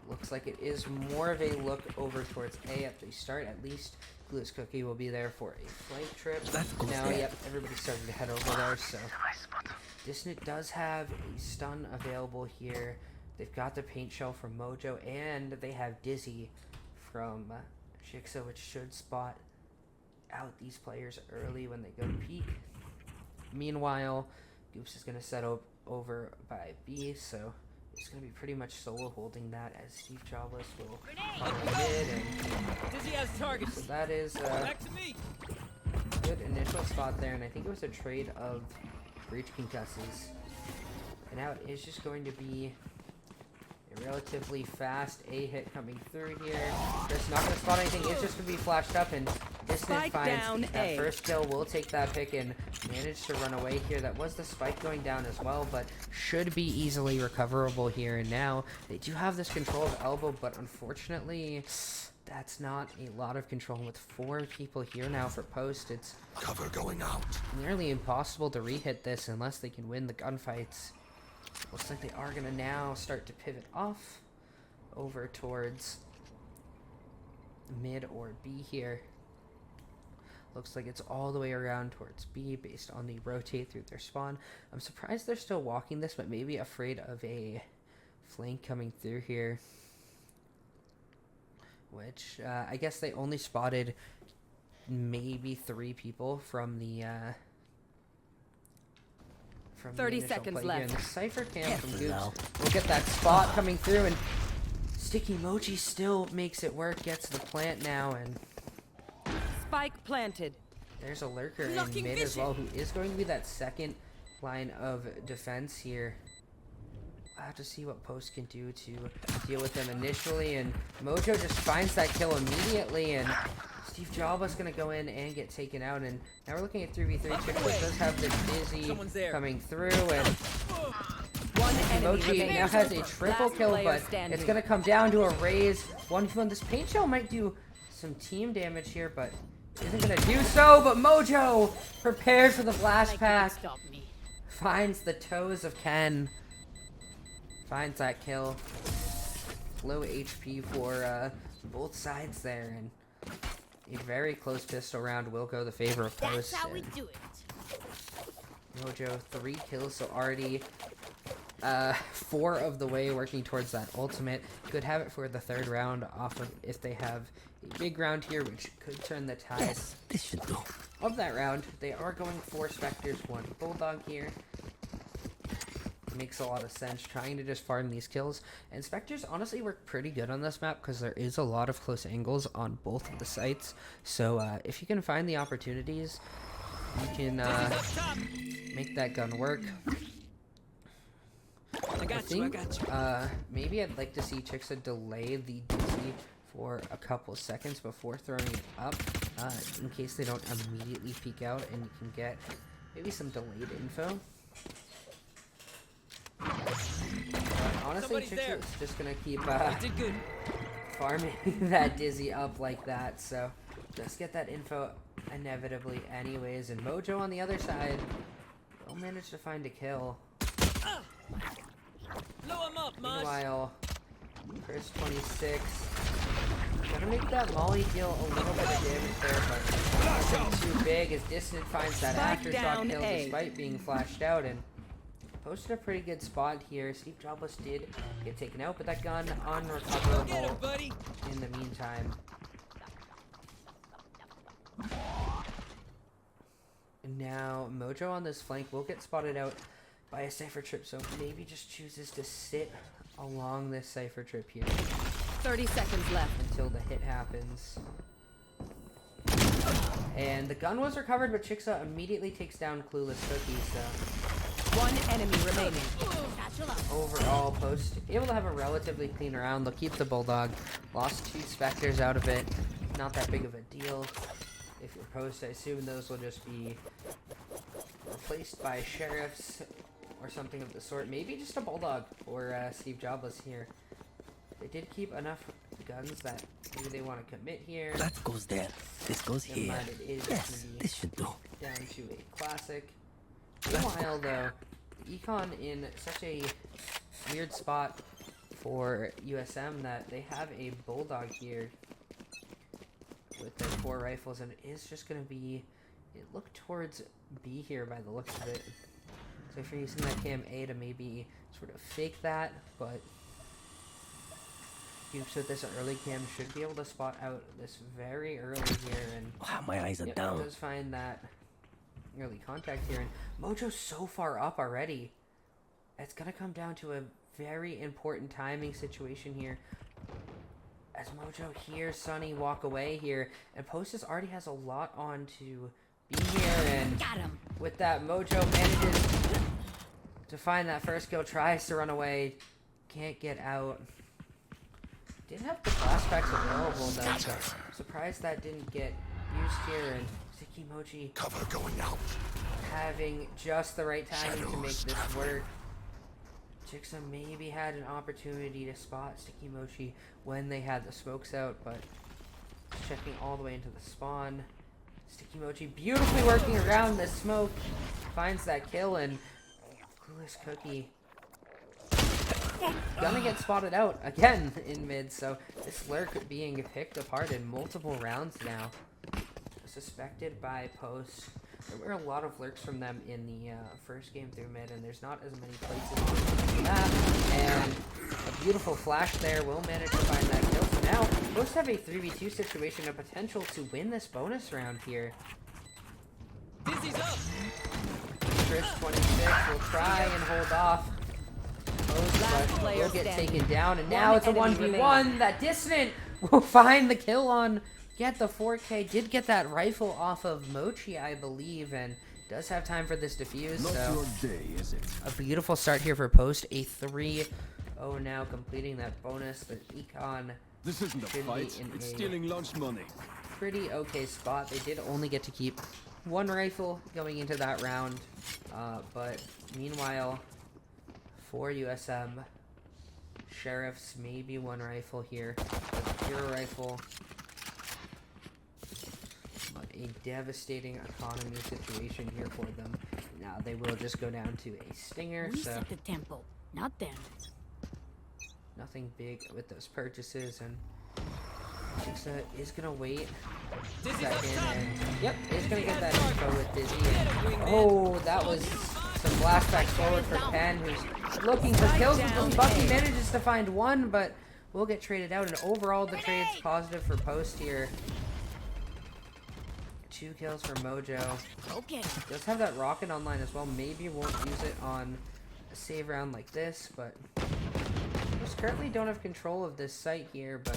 Speaker 1: looks like it is more of a look over towards A at the start. At least Glue's Cookie will be there for a flight trip. Now, yep, everybody's starting to head over there, so Dissident does have a stun available here. They've got the paint shell from Mojo, and they have Dizzy from Chixxa, which should spot out these players early when they go to peek. Meanwhile, Goops is going to set up over by B, so it's going to be pretty much solo holding that as SteveJobless will follow mid, and
Speaker 6: Dizzy has targets.
Speaker 1: so that is
Speaker 6: Back to me.
Speaker 1: good initial spot there, and I think it was a trade of breach concusses. And now it is just going to be a relatively fast A hit coming through here. Just not going to spot anything. It's just going to be flashed up, and Dissident
Speaker 4: Spike
Speaker 1: finds
Speaker 4: down
Speaker 1: that
Speaker 4: A.
Speaker 1: first kill. Will take that pick and manage to run away here. That was the spike going down as well, but should be easily recoverable here. And now they do have this control of elbow, but unfortunately, that's not a lot of control. With 4 people here now for post, it's
Speaker 7: Cover going out.
Speaker 1: nearly impossible to re-hit this unless they can win the gunfights. Looks like they are going to now start to pivot off over towards mid or B here. Looks like it's all the way around towards B based on the rotate through their spawn. I'm surprised they're still walking this, but maybe afraid of a flank coming through here. Which, I guess they only spotted maybe 3 people from the
Speaker 4: 30
Speaker 1: initial
Speaker 4: seconds
Speaker 1: play here.
Speaker 4: left.
Speaker 1: And the Cypher cam from Goops will get that spot coming through, and Sticky Mochi still makes it work, gets the plant now, and
Speaker 4: Spike planted.
Speaker 1: there's a lurker in
Speaker 6: Blocking
Speaker 1: mid as
Speaker 6: vision.
Speaker 1: well, who is going to be that second line of defense here. I'll have to see what Post can do to deal with him initially, and Mojo just finds that kill immediately, and SteveJobless going to go in and get taken out, and now we're looking at 3v3. Chixxa does have the
Speaker 6: Someone's
Speaker 1: Dizzy
Speaker 6: there.
Speaker 1: coming through, and
Speaker 4: One enemy
Speaker 1: Mochi
Speaker 4: remaining.
Speaker 1: now has a triple
Speaker 4: Last
Speaker 1: kill,
Speaker 4: player
Speaker 1: but
Speaker 4: standing.
Speaker 1: it's going to come down to a raise. 1v1. This paint shell might do some team damage here, but isn't going to do so. But Mojo, prepared for the blast pack,
Speaker 3: Stop me.
Speaker 1: finds the toes of Ken. Finds that kill. Low HP for both sides there, and a very close pistol round will go the favor of Post.
Speaker 3: That's how we
Speaker 1: and
Speaker 3: do it.
Speaker 1: Mojo 3 kills, so already 4 of the way working towards that ultimate. Could have it for the 3rd round off of if they have a big round here, which could turn the tide
Speaker 7: This should do.
Speaker 1: of that round. They are going 4 Spectres, 1 Bulldog here. makes a lot of sense, trying to just farm these kills. And Spectres honestly work pretty good on this map because there is a lot of close angles on both of the sites. So if you can find the opportunities, you can make that gun work.
Speaker 6: I got you.
Speaker 1: Maybe I'd like to see Chixxa delay the Dizzy for a couple seconds before throwing it up, in case they don't immediately peek out, and you can get maybe some delayed info. But honestly, Chixxa is just gonna keep
Speaker 6: did good.
Speaker 1: farming that Dizzy up like that, so just get that info inevitably anyways. And Mojo on the other side will manage to find a kill.
Speaker 6: Blow him up, Mosh.
Speaker 1: Meanwhile, Chris 26 gonna make that molly deal a little bit of damage there, but nothing too big as Dissident finds that aftershock kill despite being flashed out, and posted a pretty good spot here. SteveJobless did get taken out, but that gun unrecoverable in the meantime. And now Mojo on this flank will get spotted out by a Cypher trip, so maybe just chooses to sit along this Cypher trip here
Speaker 4: 30 seconds left
Speaker 1: until the hit happens. And the gun was recovered, but Chixxa immediately takes down Clueless Cookie, so
Speaker 4: one enemy remaining.
Speaker 1: overall, Post able to have a relatively clean round. They'll keep the Bulldog. Lost 2 Spectres out of it. Not that big of a deal. If you're Post, I assume those will just be replaced by Sheriffs or something of the sort. Maybe just a Bulldog for SteveJobless here. They did keep enough guns that maybe they want to commit here.
Speaker 7: That goes there. This goes
Speaker 1: Never
Speaker 7: here.
Speaker 1: mind, it is
Speaker 7: Yes,
Speaker 1: gonna be
Speaker 7: this should do.
Speaker 1: down to a classic. Meanwhile, though, Econ in such a weird spot for USM that they have a Bulldog here with their 4 rifles, and it is just going to be, it looked towards B here by the looks of it. So if you're using that cam A to maybe sort of fake that, but Goops with this early cam should be able to spot out this very early here, and
Speaker 7: Wow, my eyes are
Speaker 1: yep,
Speaker 7: down.
Speaker 1: does find that early contact here, and Mojo's so far up already. It's gonna come down to a very important timing situation here. As Mojo hears Sunny walk away here, and Postus already has a lot on to be here, and
Speaker 3: Got him.
Speaker 1: with that, Mojo manages to find that first kill, tries to run away, can't get out. Did have the flashbacks available though, so surprised that didn't get used here, and Sticky Mochi
Speaker 8: Cover going out.
Speaker 1: having just the right timing to make this work. Chixxa maybe had an opportunity to spot Sticky Mochi when they had the smokes out, but checking all the way into the spawn. Sticky Mochi beautifully working around the smoke, finds that kill, and Clueless Cookie gonna get spotted out again in mid, so this lurk being picked apart in multiple rounds now. Suspected by Post. There were a lot of lurks from them in the first game through mid, and there's not as many places on the map. And a beautiful flash there will manage to find that kill. So now, Post have a 3v2 situation, a potential to win this bonus round here.
Speaker 6: Dizzy's up.
Speaker 1: Chris 26 will try and hold off Post, but will get taken down. And now it's a 1v1. That Dissident will find the kill on. Get the 4K, did get that rifle off of Mochi, I believe, and does have time for this defuse,
Speaker 8: Not
Speaker 1: so
Speaker 8: your day, is it?
Speaker 1: a beautiful start here for Post, a 3-0 now, completing that bonus. The Econ
Speaker 8: This isn't a
Speaker 1: should
Speaker 8: fight.
Speaker 1: be in
Speaker 8: It's
Speaker 1: a
Speaker 8: stealing lunch money.
Speaker 1: pretty okay spot. They did only get to keep 1 rifle going into that round, but meanwhile, for USM, Sheriffs maybe 1 rifle here, 0 rifle. A devastating economy situation here for them. Now they will just go down to a stinger,
Speaker 3: We
Speaker 1: so
Speaker 3: set the tempo, not them.
Speaker 1: nothing big with those purchases, and Chixxa is gonna wait a second, and yep, is gonna get that info with Dizzy, and oh, that was some flashbacks forward for Pen, who's looking for kills with them. Bucky manages to find 1, but will get traded out, and overall the trade's positive for Post here. 2 kills for Mojo.
Speaker 3: Go get him.
Speaker 1: Does have that rocket online as well. Maybe won't use it on save round like this, but just currently don't have control of this site here, but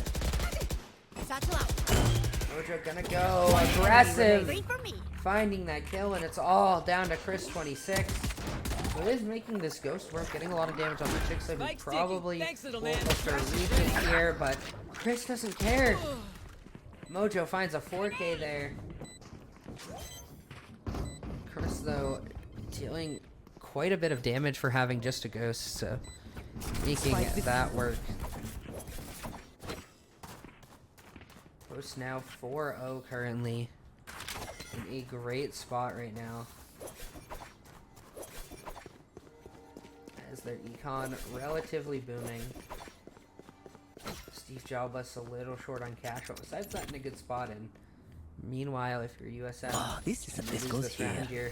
Speaker 3: Satchel out.
Speaker 1: Mojo gonna go aggressive,
Speaker 3: Wait for me.
Speaker 1: finding that kill, and it's all down to Chris 26. So it is making this ghost work, getting a lot of damage on the Chixxa, who
Speaker 6: Spike's
Speaker 1: probably
Speaker 6: ticking. Thanks, little
Speaker 1: will
Speaker 6: man.
Speaker 1: push their retake here, but Chris doesn't care. Mojo finds a 4K there. Chris, though, dealing quite a bit of damage for having just a ghost, so making that work. Post now 4-0 currently. In a great spot right now. As their econ relatively booming. SteveJobless a little short on cash, but besides that, in a good spot. And meanwhile, if you're USM,
Speaker 7: This
Speaker 1: lose
Speaker 7: goes
Speaker 1: this round,
Speaker 7: here.
Speaker 1: you're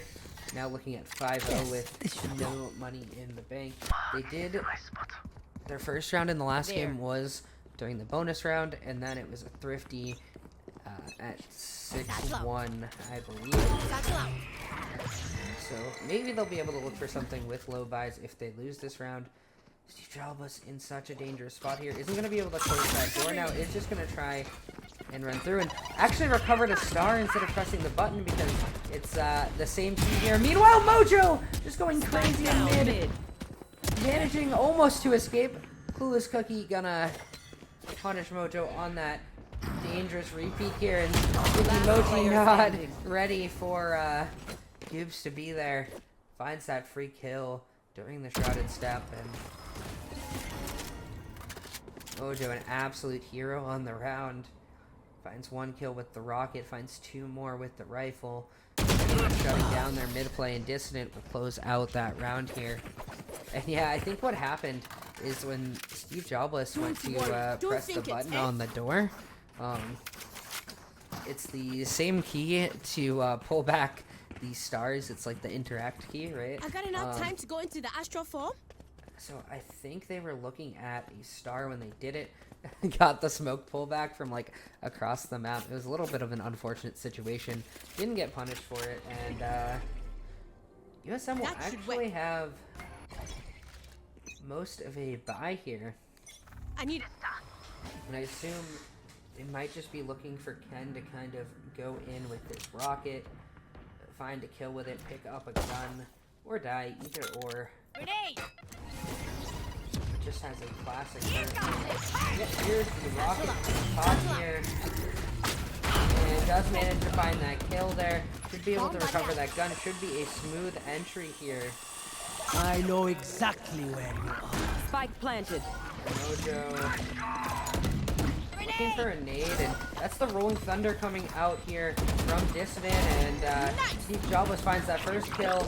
Speaker 1: now looking at 5-0 with no money in the bank. They did their first round in the last game was during the bonus round, and then it was a thrifty at 6-1, I believe.
Speaker 3: Satchel out.
Speaker 1: So maybe they'll be able to look for something with low buys if they lose this round. SteveJobless in such a dangerous spot here. Isn't going to be able to close that door now. Is just going to try and run through and actually recovered a star instead of pressing the button because it's the same team here. Meanwhile, Mojo just going crazy in mid. Managing almost to escape. Clueless Cookie gonna punish Mojo on that dangerous repeat here. And Mojo not ready for goops to be there. Finds that free kill during the Shrouded Step, and Mojo, an absolute hero on the round. Finds 1 kill with the rocket, finds 2 more with the rifle. Shutting down their mid play, and Dissident will close out that round here. And yeah, I think what happened is when SteveJobless went to press the button on the door, it's the same key to pull back these stars. It's like the interact key, right?
Speaker 3: I've got enough time to go into the astral form.
Speaker 1: So I think they were looking at a star when they did it. Got the smoke pullback from like across the map. It was a little bit of an unfortunate situation. Didn't get punished for it, and USM will actually have most of a buy here.
Speaker 3: I need
Speaker 1: And I assume they might just be looking for Ken to kind of go in with his rocket, find a kill with it, pick up a gun, or die, either or.
Speaker 3: grenade.
Speaker 1: Just has a classic. Yeah, here's the rocket caught here. And does manage to find that kill there. Should be able to recover that gun. Should be a smooth entry here.
Speaker 7: I know exactly where you are.
Speaker 4: Spike planted.
Speaker 1: Mojo looking for a nade, and that's the Rolling Thunder coming out here from Dissident, and SteveJobless finds that first kill,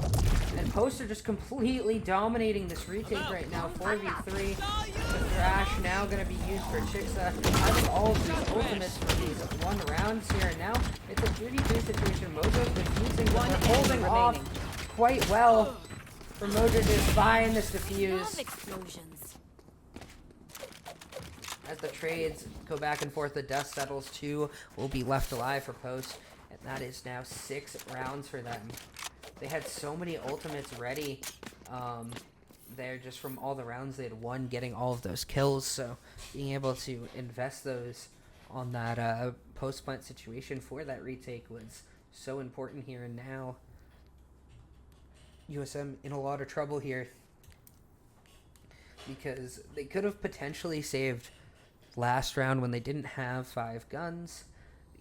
Speaker 1: and Poster just completely dominating this retake right now. 4v3. The Thrash now going to be used for Chixxa. Having all of these ultimates for these 1 rounds here, and now it's a 3v3 situation. Mojo's defusing, but they're holding off quite well for Mojo to find this defuse.
Speaker 3: Explosions.
Speaker 1: As the trades go back and forth, the dust settles. 2 will be left alive for Post, and that is now 6 rounds for them. They had so many ultimates ready there just from all the rounds they had won, getting all of those kills, so being able to invest those on that post-plant situation for that retake was so important here, and now USM in a lot of trouble here because they could have potentially saved last round when they didn't have 5 guns.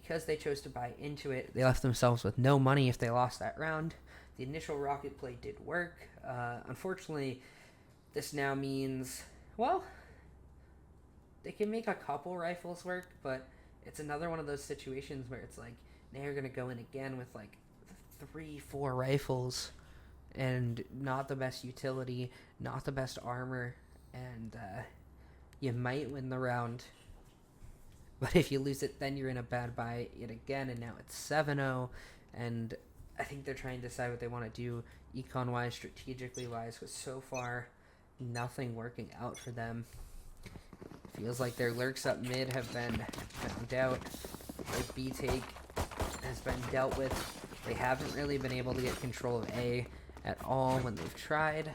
Speaker 1: Because they chose to buy into it, they left themselves with no money if they lost that round. The initial rocket play did work. Unfortunately, this now means, well, they can make a couple rifles work, but it's another one of those situations where it's like they're going to go in again with like 3-4 rifles and not the best utility, not the best armor, and you might win the round, but if you lose it, then you're in a bad buy yet again, and now it's 7-0, and I think they're trying to decide what they want to do econ-wise, strategically-wise, because so far, nothing working out for them. Feels like their lurks up mid have been found out. Their B-take has been dealt with. They haven't really been able to get control of A at all when they've tried.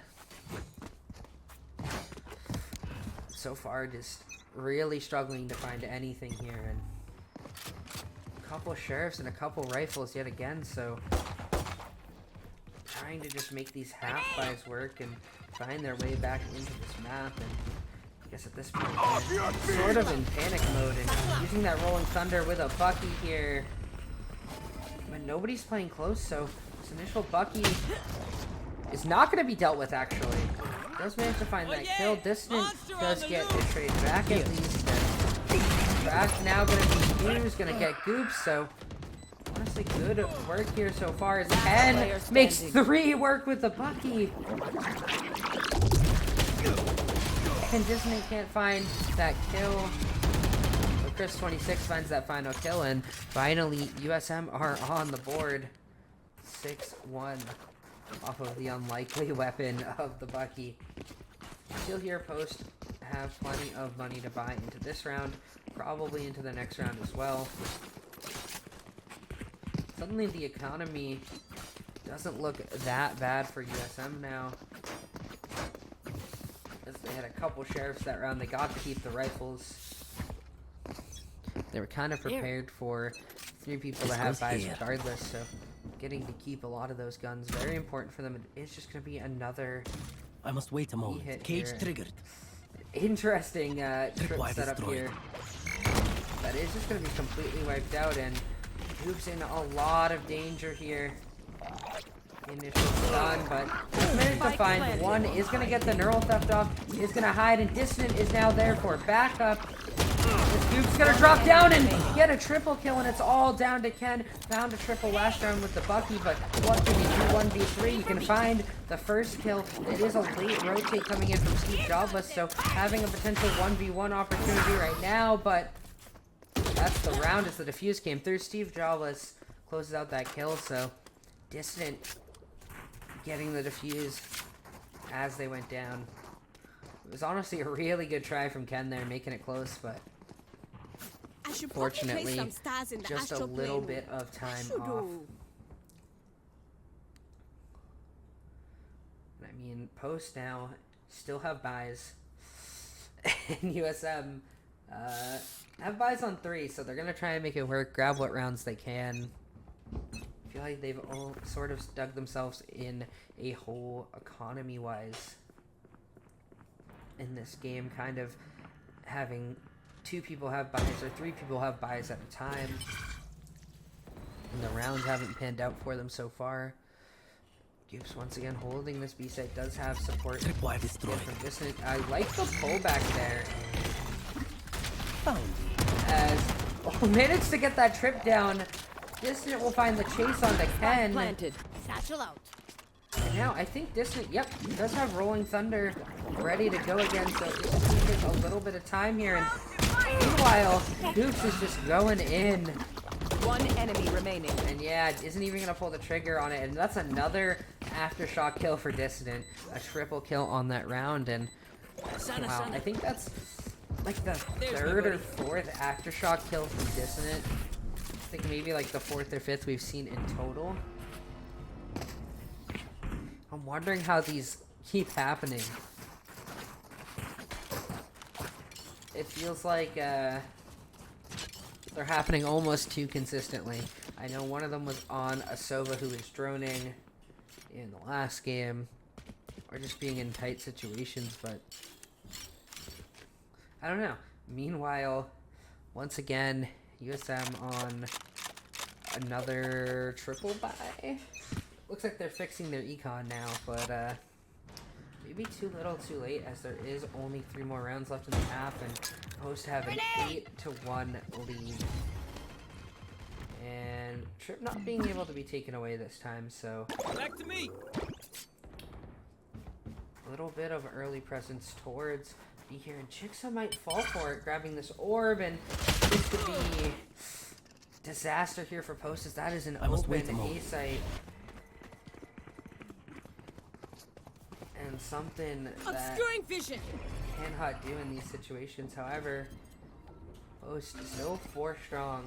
Speaker 1: so far just really struggling to find anything here, and a couple sheriffs and a couple rifles yet again, so trying to just make these half buys work and find their way back into this map. And I guess at this point they're sort of in panic mode and using that rolling thunder with a Bucky here, but nobody's playing close, so this initial Bucky is not going to be dealt with. Actually does manage to find that kill. Dissident does get a trade back at least. Back now going to be used, going to get goops, so honestly good work here so far as Ken makes 3 work with the Bucky. And Dissident can't find that kill. But Chris26 finds that final kill, and finally USM are on the board. 6-1 off of the unlikely weapon of the Bucky. Still here, Post have plenty of money to buy into this round, probably into the next round as well. Suddenly the economy doesn't look that bad for USM now, as they had a couple sheriffs that round. They got to keep the rifles. They were kind of prepared for 3 people to have buys regardless, so getting to keep a lot of those guns, very important for them. It's just going to be another
Speaker 7: I must wait a moment. Cage
Speaker 1: here.
Speaker 7: triggered.
Speaker 1: Interesting trip setup here. That is just going to be completely wiped out, and Goop's in a lot of danger here. Initial stun, but just managed to find one. Is going to get the neural theft off. Is going to hide, and Dissident is now there for backup. Goop's going to drop down and get a triple kill, and it's all down to Ken. Found a triple last round with the Bucky, but what can he do? 1v3. You can find the first kill. It is a late rotate coming in from SteveJobless, so having a potential 1v1 opportunity right now, but that's the round as the defuse came through. SteveJobless closes out that kill, so Dissident getting the defuse as they went down. It was honestly a really good try from Ken there, making it close, but fortunately just a little bit of time off. I mean, Post now still have buys, and USM have buys on 3, so they're gonna try and make it work, grab what rounds they can. I feel like they've all sort of dug themselves in a hole economy-wise in this game, kind of having 2 people have buys or 3 people have buys at a time, and the rounds haven't panned out for them so far. Goops once again holding this B site, does have support from Dissident. I like the pullback there, as managed to get that trip down. Dissident will find the chase on the Ken.
Speaker 4: Planted.
Speaker 3: Satchel out.
Speaker 1: And now I think Dissident, yep, does have Rolling Thunder ready to go again, so it's just gonna take a little bit of time here. And meanwhile, Goops is just going in.
Speaker 4: 1 enemy remaining.
Speaker 1: And yeah, isn't even gonna pull the trigger on it. And that's another aftershock kill for Dissident. A triple kill on that round. And wow, I think that's like the 3rd or 4th aftershock kill from Dissident. I think maybe like the 4th or 5th we've seen in total. I'm wondering how these keep happening. It feels like they're happening almost too consistently. I know one of them was on a Sova who was droning in the last game, or just being in tight situations, but I don't know. Meanwhile, once again, USM on another triple buy. Looks like they're fixing their econ now, but maybe too little too late, as there is only 3 more rounds left in the half, and Post have an 8-1 lead. And Trip not being able to be taken away this time, so
Speaker 6: Back to me.
Speaker 1: a little bit of early presence towards B here, and Chixxa might fall for it, grabbing this orb, and this could be disaster here for Post, as that is an open A site. And something that
Speaker 3: Obscuring vision.
Speaker 1: cannot do in these situations. However, Post still 4 strong.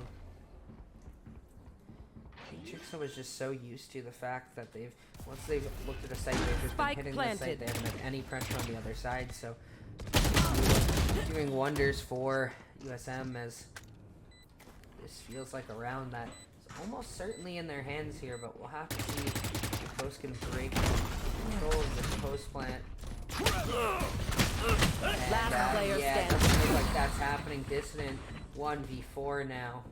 Speaker 1: I think Chixxa was just so used to the fact that once they've looked at a site, they've just been hitting the site. They haven't had any pressure on the other side, so doing wonders for USM, as this feels like a round that is almost certainly in their hands here, but we'll have to see if Post can break control of this post plant. And,
Speaker 4: Last player
Speaker 1: yeah, it
Speaker 4: standing.
Speaker 1: doesn't look like that's happening. Dissident 1v4 now.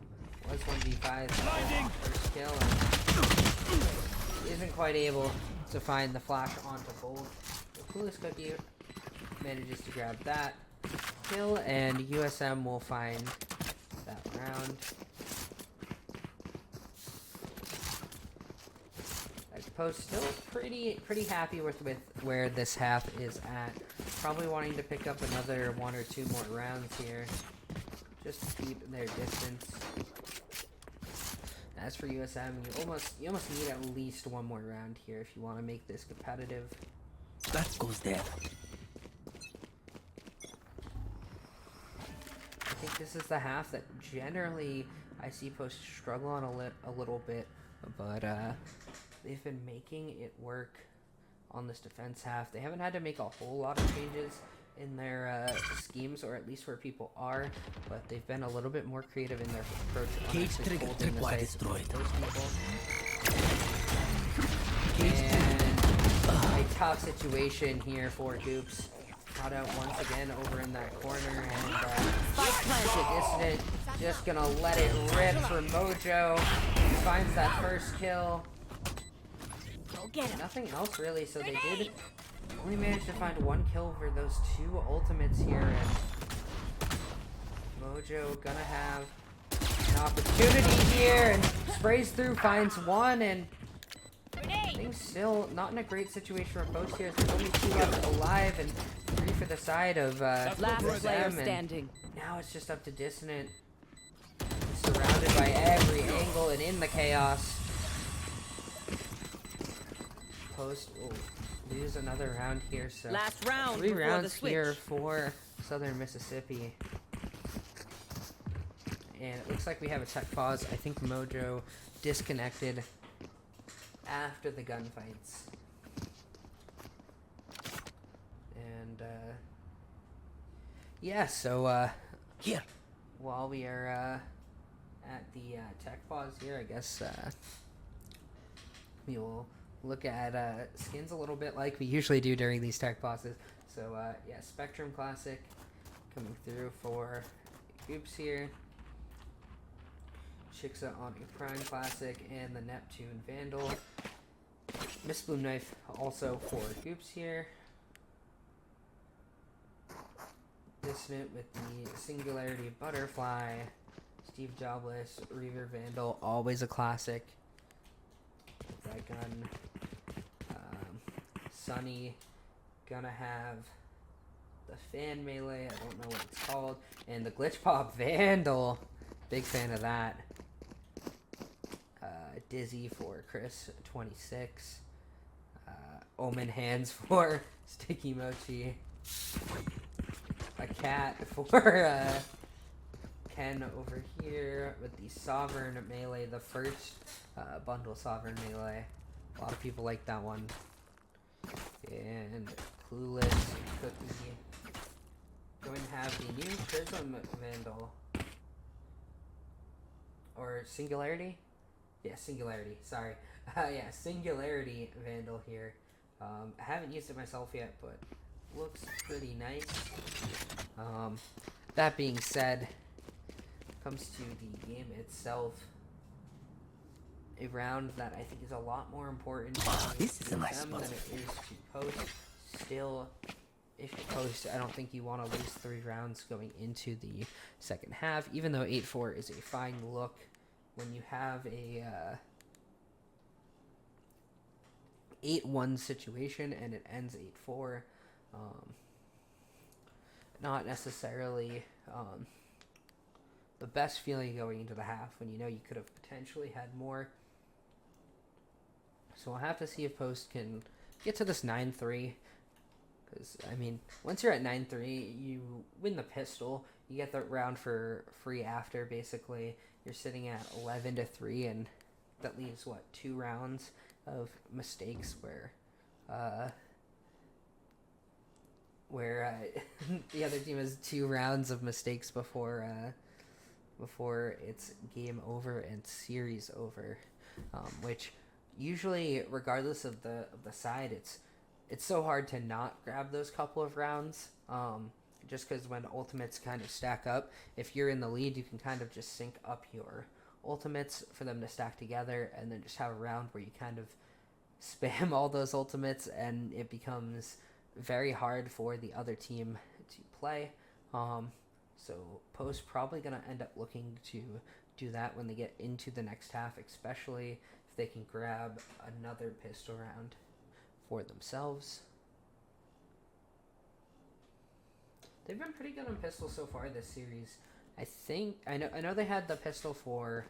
Speaker 1: Was 1v5 first kill, and isn't quite able to find the flash onto both. The Clueless Cookie manages to grab that kill, and USM will find that round. Post still pretty happy with where this half is at. Probably wanting to pick up another 1 or 2 more rounds here, just to keep their distance. As for USM, you almost need at least 1 more round here if you want to make this competitive.
Speaker 7: That goes there.
Speaker 1: I think this is the half that generally I see Post struggle on a little bit, but they've been making it work on this defense half. They haven't had to make a whole lot of changes in their schemes, or at least where people are, but they've been a little bit more creative in their approach on
Speaker 7: Cage
Speaker 1: actually
Speaker 7: trigger,
Speaker 1: holding the
Speaker 7: tripwire
Speaker 1: sites
Speaker 7: destroyed.
Speaker 1: of those people. And a tough situation here for Goops. Caught out once again over in that corner, and Dissident just gonna let it rip for Mojo. Finds that first kill.
Speaker 3: Go get him.
Speaker 1: Nothing else really, so they did only manage to find 1 kill for those 2 ultimates here, and Mojo gonna have an opportunity here, and sprays through, finds 1, and things still not in a great situation for Post here. There's only 2 left alive, and 3 for the side of
Speaker 4: Last player
Speaker 1: USM, and
Speaker 4: standing.
Speaker 1: now it's just up to Dissident. Surrounded by every angle and in the chaos. Post will lose another round here, so
Speaker 4: Last round
Speaker 1: 3
Speaker 4: before the
Speaker 1: rounds
Speaker 4: switch.
Speaker 1: here for Southern Mississippi. And it looks like we have a tech pause. I think Mojo disconnected after the gunfights. And yeah, so
Speaker 7: Here.
Speaker 1: while we are at the tech pause here, I guess we will look at skins a little bit like we usually do during these tech pauses. So yeah, Spectrum Classic coming through for Goops here. Chixxa on a Prime Classic, and the Neptune Vandal. Miss Bloom Knife also for Goops here. Dissident with the Singularity Butterfly. SteveJobless, Reaver Vandal, always a classic. That gun. Sunny, gonna have the Fan Melee, I don't know what it's called, and the Glitch Pop Vandal, big fan of that. Dizzy for Chris 26. Omen Hands for Sticky Mochi. A cat for Ken over here with the Sovereign Melee, the first bundle Sovereign Melee. A lot of people like that one. And Clueless Cookie. Going to have the new Prism Vandal. Or Singularity? Yeah, Singularity, sorry. Yeah, Singularity Vandal here. I haven't used it myself yet, but looks pretty nice. That being said, comes to the game itself, a round that I think is a lot more important to
Speaker 7: This is a nice
Speaker 1: them
Speaker 7: spot.
Speaker 1: than it is to Post. Still, if you Post, I don't think you want to lose 3 rounds going into the second half, even though 8-4 is a fine look. When you have a 8-1 situation and it ends 8-4, not necessarily the best feeling going into the half when you know you could have potentially had more. So we'll have to see if Post can get to this 9-3. Because, I mean, once you're at 9-3, you win the pistol. You get the round for free after, basically. You're sitting at 11-3, and that leaves, what, 2 rounds of mistakes where where the other team has 2 rounds of mistakes before it's game over and series over, which usually, regardless of the side, it's so hard to not grab those couple of rounds, just because when ultimates kind of stack up, if you're in the lead, you can kind of just sync up your ultimates for them to stack together, and then just have a round where you kind of spam all those ultimates, and it becomes very hard for the other team to play. So Post probably going to end up looking to do that when they get into the next half, especially if they can grab another pistol round for themselves. They've been pretty good on pistol so far this series. I know they had the pistol for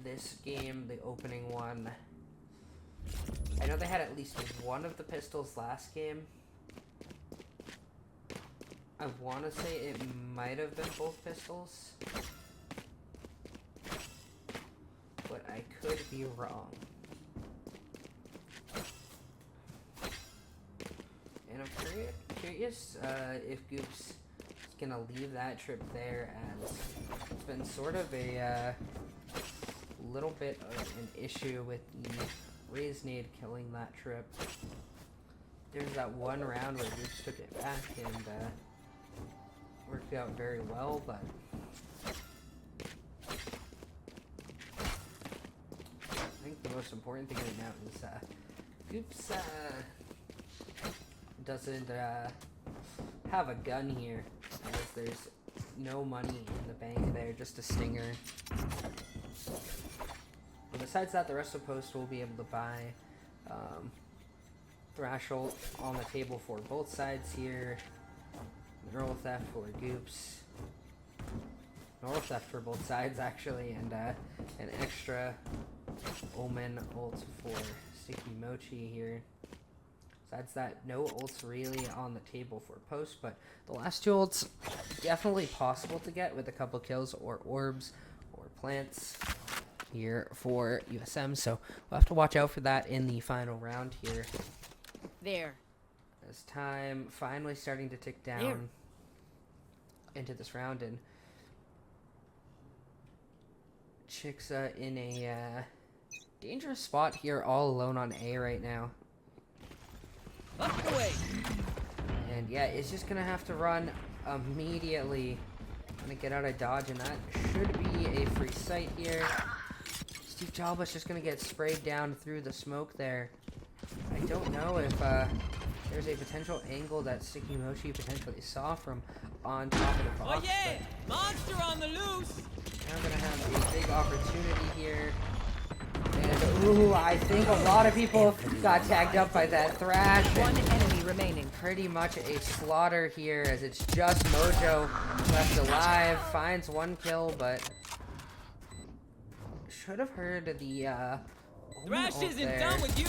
Speaker 1: this game, the opening one. I know they had at least one of the pistols last game. I want to say it might have been both pistols, but I could be wrong. And I'm curious if Goops is gonna leave that trip there, as it's been sort of a little bit of an issue with the Raise Nade killing that trip. There's that one round where Goops took it back and worked out very well, but I think the most important thing right now is Goops doesn't have a gun here, as there's no money in the bank there, just a stinger. But besides that, the rest of Post will be able to buy Threshold on the table for both sides here. Neural Theft for Goops. Neural Theft for both sides, actually, and an extra Omen ult for Sticky Mochi here. Besides that, no ults really on the table for Post, but the last 2 ults definitely possible to get with a couple kills or orbs or plants here for USM, so we'll have to watch out for that in the final round here.
Speaker 3: There.
Speaker 1: As time finally starting to tick down into this round, and Chixxa in a dangerous spot here, all alone on A right now.
Speaker 6: Up the way.
Speaker 1: And yeah, it's just gonna have to run immediately. Gonna get out of dodge, and that should be a free sight here. SteveJobless just gonna get sprayed down through the smoke there. I don't know if there's a potential angle that Sticky Mochi potentially saw from on top of the box.
Speaker 6: Oh yeah! Monster on the loose!
Speaker 1: Now gonna have a big opportunity here. And ooh, I think a lot of people got tagged up by that Thrash.
Speaker 4: One enemy remaining.
Speaker 1: Pretty much a slaughter here, as it's just Mojo left alive. Finds 1 kill, but should have heard the
Speaker 6: Thrash isn't
Speaker 1: there.
Speaker 6: done with you!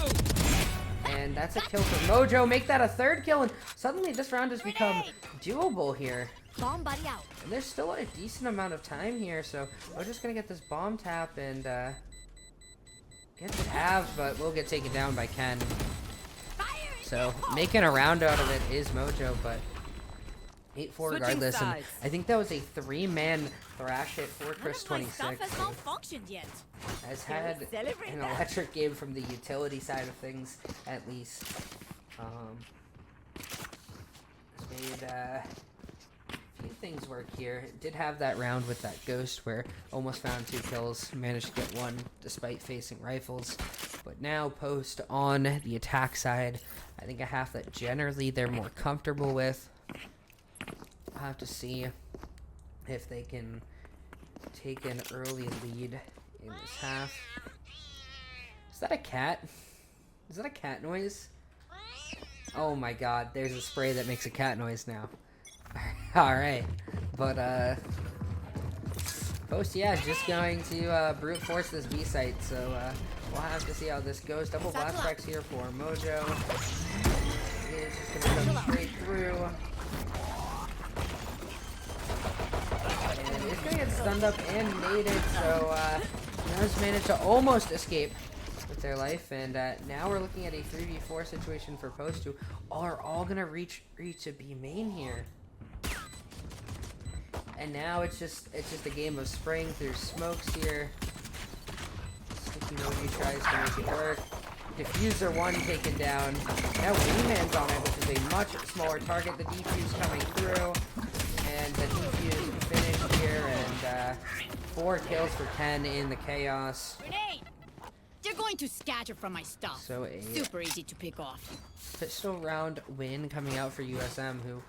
Speaker 1: And that's a kill for Mojo. Make that a 3rd kill, and suddenly this round has become doable here.
Speaker 3: Bomb buddy out.
Speaker 1: And there's still a decent amount of time here, so we're just gonna get this bomb tap and get the half, but we'll get taken down by Ken. So making a round out of it is Mojo, but 8-4 regardless. And I think that was a 3-man thrash hit for Chris 26.
Speaker 3: Stuff has malfunctioned yet.
Speaker 1: Has had an electric game from the utility side of things, at least. Made a few things work here. Did have that round with that ghost where almost found 2 kills, managed to get 1 despite facing rifles. But now Post on the attack side, I think a half that generally they're more comfortable with. I'll have to see if they can take an early lead in this half. Is that a cat? Is that a cat noise? Oh my god, there's a spray that makes a cat noise now. Alright, but Post, yeah, just going to brute force this B site, so we'll have to see how this goes. Double blast strikes here for Mojo. He's just gonna come straight through. And he's gonna get stunned up and naded, so he has managed to almost escape with their life, and now we're looking at a 3v4 situation for Post, who are all gonna reach to B main here. And now it's just a game of spraying through smokes here. Sticky Mojo tries to make it work. Diffuser 1 taken down. Now Wingman's on it, which is a much smaller target. The defuse coming through. And the defuse finished here, and 4 kills for 10 in the chaos.
Speaker 3: Grenade! They're going to scatter from my stuff.
Speaker 1: So a
Speaker 3: Super easy to pick off.
Speaker 1: pistol round win coming out for USM, who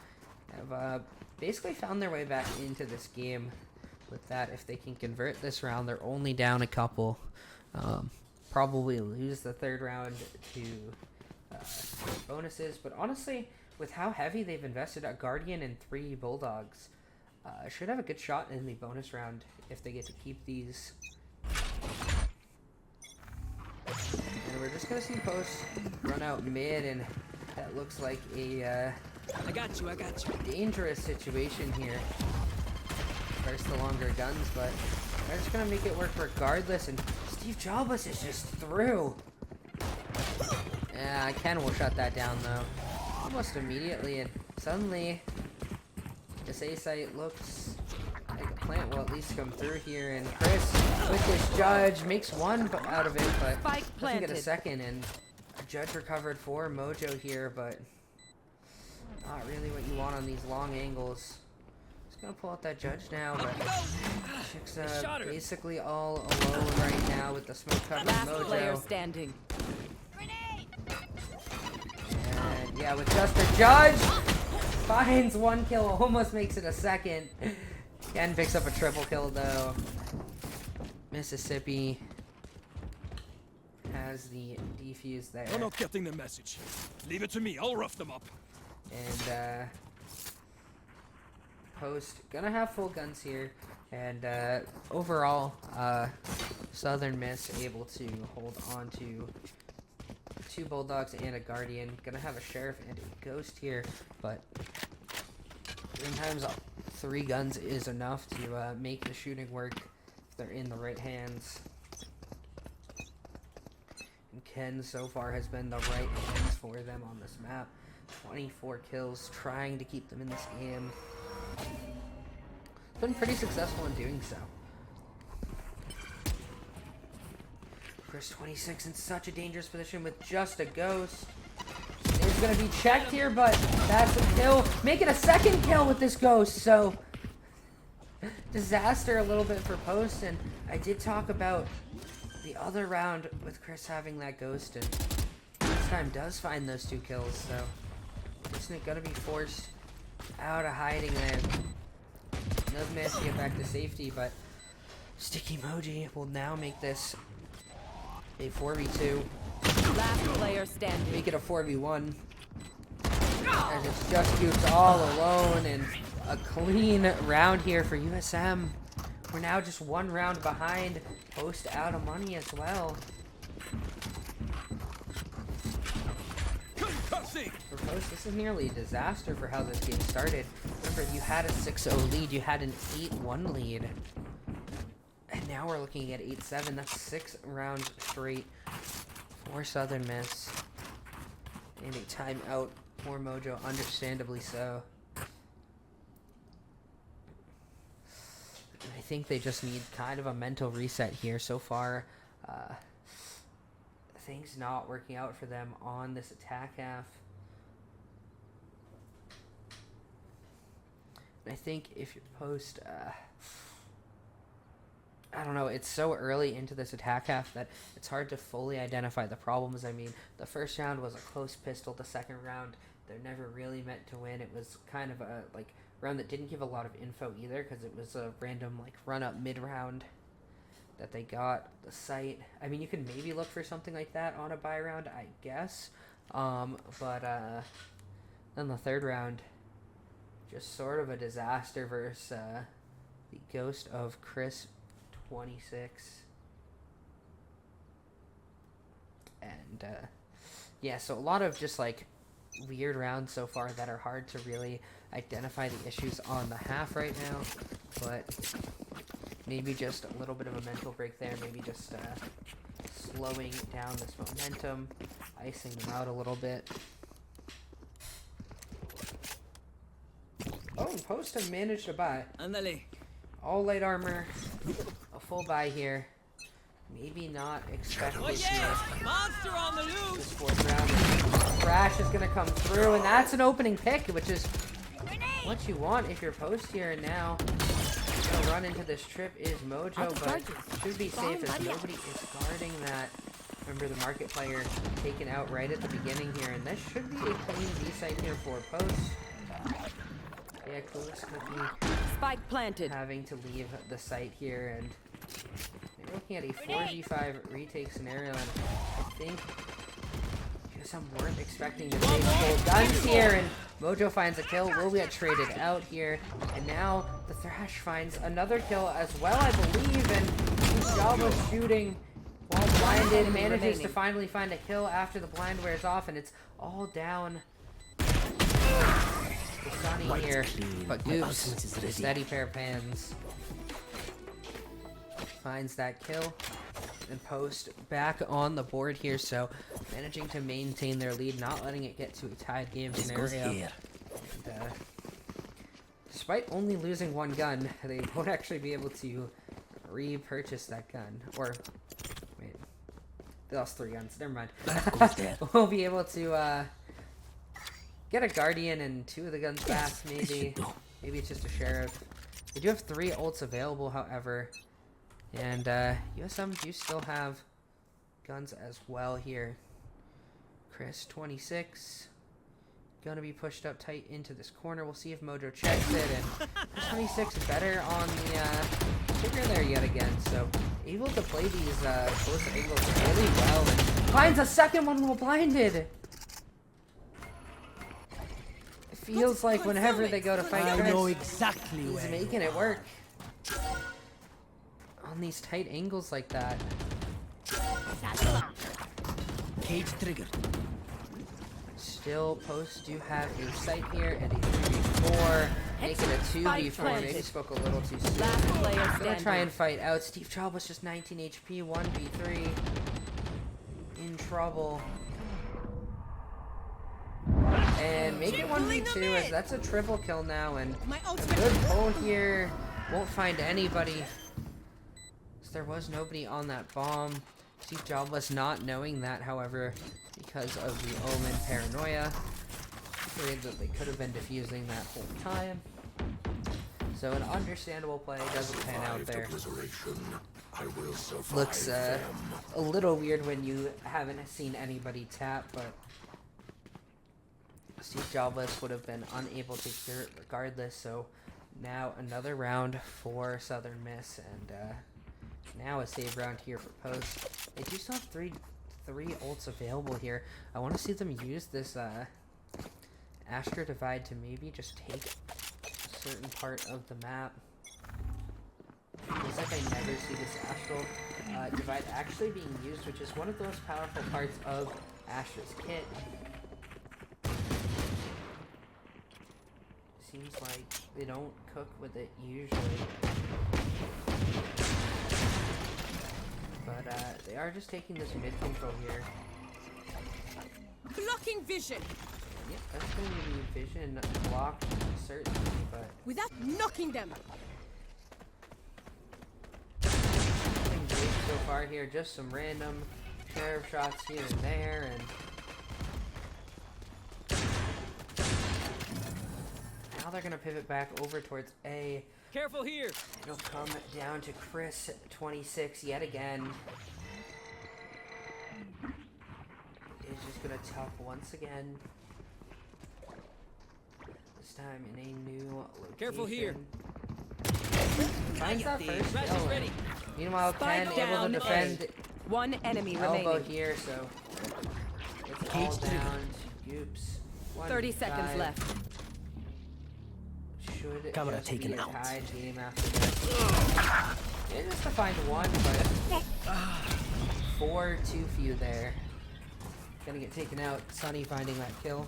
Speaker 1: have basically found their way back into this game with that. If they can convert this round, they're only down a couple. Probably lose the third round to bonuses, but honestly, with how heavy they've invested, a Guardian and 3 Bulldogs should have a good shot in the bonus round if they get to keep these. And we're just gonna see Post run out mid, and that looks like a
Speaker 6: I got you.
Speaker 1: dangerous situation here. First the longer guns, but they're just gonna make it work regardless, and SteveJobless is just through. Yeah, Ken will shut that down though. Almost immediately, and suddenly this A site looks like a plant will at least come through here, and Chris with this judge makes 1 out of it, but doesn't get a second, and a judge recovered for Mojo here, but not really what you want on these long angles. Just gonna pull out that judge now, but Chixxa basically all alone right now with the smoke covering
Speaker 4: Last player
Speaker 1: Mojo.
Speaker 4: standing.
Speaker 1: And yeah, with just a judge, finds 1 kill, almost makes it a second. Ken picks up a triple kill though. Mississippi has the defuse there.
Speaker 8: You're not getting the message. Leave it to me. I'll rough them up.
Speaker 1: And Post gonna have full guns here, and overall Southern Miss able to hold on to 2 Bulldogs and a Guardian. Gonna have a Sheriff and a Ghost here, but sometimes 3 guns is enough to make the shooting work if they're in the right hands. And Ken so far has been the right hands for them on this map. 24 kills, trying to keep them in this game. Been pretty successful in doing so. Chris 26 in such a dangerous position with just a ghost. It's gonna be checked here, but that's a kill. Make it a second kill with this ghost, so disaster a little bit for Post, and I did talk about the other round with Chris having that ghost, and this time does find those 2 kills, so isn't it gonna be forced out of hiding there? Does manage to get back to safety, but Sticky Mojo will now make this a 4v2.
Speaker 4: Last player standing.
Speaker 1: Make it a 4v1. As it's just goops all alone, and a clean round here for USM. We're now just 1 round behind. Post out of money as well. For Post, this is nearly a disaster for how this game started. Remember, you had a 6-0 lead, you had an 8-1 lead. And now we're looking at 8-7. That's 6 rounds straight for Southern Miss. And a timeout for Mojo, understandably so. I think they just need kind of a mental reset here. So far, things not working out for them on this attack half. I think if you're Post, I don't know, it's so early into this attack half that it's hard to fully identify the problems. I mean, the first round was a close pistol. The second round, they're never really meant to win. It was kind of a round that didn't give a lot of info either, because it was a random run up mid round that they got the site. I mean, you could maybe look for something like that on a buy round, I guess. But then the third round, just sort of a disaster versus the ghost of Chris 26. And yeah, so a lot of just weird rounds so far that are hard to really identify the issues on the half right now, but maybe just a little bit of a mental break there, maybe just slowing down this momentum, icing them out a little bit. Oh, and Post have managed to buy.
Speaker 6: Ándale.
Speaker 1: All light armor, a full buy here. Maybe not expected
Speaker 6: Oh
Speaker 1: here.
Speaker 6: yeah! Monster on the
Speaker 1: This
Speaker 6: loose!
Speaker 1: fourth round. Crash is gonna come through, and that's an opening pick, which is what you want if you're Post here. And now gonna run into this trip is Mojo, but should be safe as nobody is guarding that. Remember the market player taken out right at the beginning here, and this should be a clean B site here for Post. Yeah, Clueless Cookie
Speaker 4: Spike planted.
Speaker 1: having to leave the site here, and they're looking at a 4v5 retake scenario, and I think some weren't expecting to take full guns here, and Mojo finds a kill, will get traded out here, and now the Thrash finds another kill as well, I believe, and SteveJobless shooting while blinded, manages to finally find a kill after the blind wears off, and it's all down to Sunny here, but Goops, steady pair of pans, finds that kill, and Post back on the board here, so managing to maintain their lead, not letting it get to a tied game scenario. And, despite only losing one gun, they won't actually be able to repurchase that gun. Or, wait, they lost 3 guns, never mind. We'll be able to get a Guardian and 2 of the guns back, maybe. Maybe it's just a Sheriff. They do have 3 ults available, however. And USM do still have guns as well here. Chris, 26. Gonna be pushed up tight into this corner. We'll see if Mojo checks it. And 26 better on the trigger there yet again. So able to play these close angles really well. And finds a second one while blinded. It feels like whenever they go to fight
Speaker 7: I know
Speaker 1: Chris,
Speaker 7: exactly
Speaker 1: he's
Speaker 7: where
Speaker 1: making it work. On these tight angles like that.
Speaker 7: Cage triggered.
Speaker 1: Still, Post do have a site here and a 3v4. Making a 2v4. Maybe spoke a little too soon.
Speaker 4: Last player
Speaker 1: Gonna
Speaker 4: standing.
Speaker 1: try and fight out. SteveJobless just 19 HP, 1v3. In trouble. And make it 1v2 as that's a triple kill now, and good pull here. Won't find anybody. There was nobody on that bomb. SteveJobless not knowing that, however, because of the Omen paranoia. Afraid that they could have been defusing that whole time. So an understandable play, doesn't pan out there. Looks a little weird when you haven't seen anybody tap, but SteveJobless would have been unable to cure it regardless. So now another round for Southern Miss, and now a save round here for Post. They do still have three ults available here. I want to see them use this Astro Divide to maybe just take a certain part of the map. Feels like I never see this Astral Divide actually being used, which is one of the most powerful parts of Astra's kit. Seems like they don't cook with it usually. But they are just taking this mid control here.
Speaker 3: Blocking vision
Speaker 1: Yep, that's going to be vision blocked, certainly, but
Speaker 3: without knocking them.
Speaker 1: nothing big so far here. Just some random sheriff shots here and there, and now they're going to pivot back over towards A.
Speaker 6: Careful here!
Speaker 1: It'll come down to Chris, 26, yet again. Is just gonna tuck once again. This time in a new location.
Speaker 6: Careful here.
Speaker 1: Finds that first
Speaker 6: Crash is
Speaker 1: kill.
Speaker 6: ready.
Speaker 1: Meanwhile, Ken
Speaker 4: Spike
Speaker 1: able to
Speaker 4: down
Speaker 1: defend
Speaker 4: One enemy
Speaker 1: elbow
Speaker 4: remaining.
Speaker 1: here, so it's all down to Goops.
Speaker 4: 30 seconds
Speaker 1: 1v5.
Speaker 4: left.
Speaker 1: Should
Speaker 7: Camera
Speaker 1: just
Speaker 7: taken
Speaker 1: be a
Speaker 7: out.
Speaker 1: tied game after this. It is to find one, but 4 too few there. Gonna get taken out. Sunny finding that kill.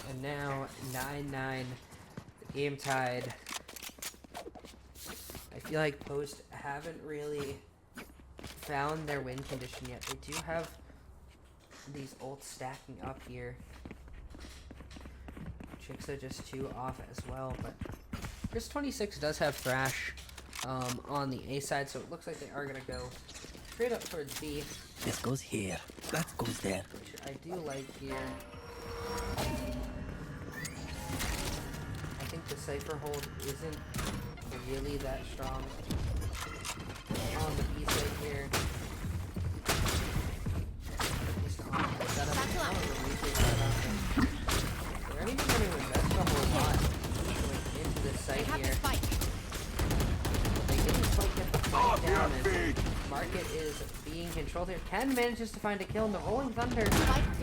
Speaker 1: And now 9-9. The game tied. I feel like Post haven't really found their win condition yet. They do have these ults stacking up here. Chixxa just 2 off as well, but Chris 26 does have Thrash on the A side, so it looks like they are going to go straight up towards B.
Speaker 7: This goes here. That goes there.
Speaker 1: Which I do like here. I think the Cypher hold isn't really that strong on the B side here. Just on the setup. They're not even going to invest a whole lot into this site here. They didn't quite get the fight down, and Market is being controlled here. Ken manages to find a kill, and the Rolling Thunder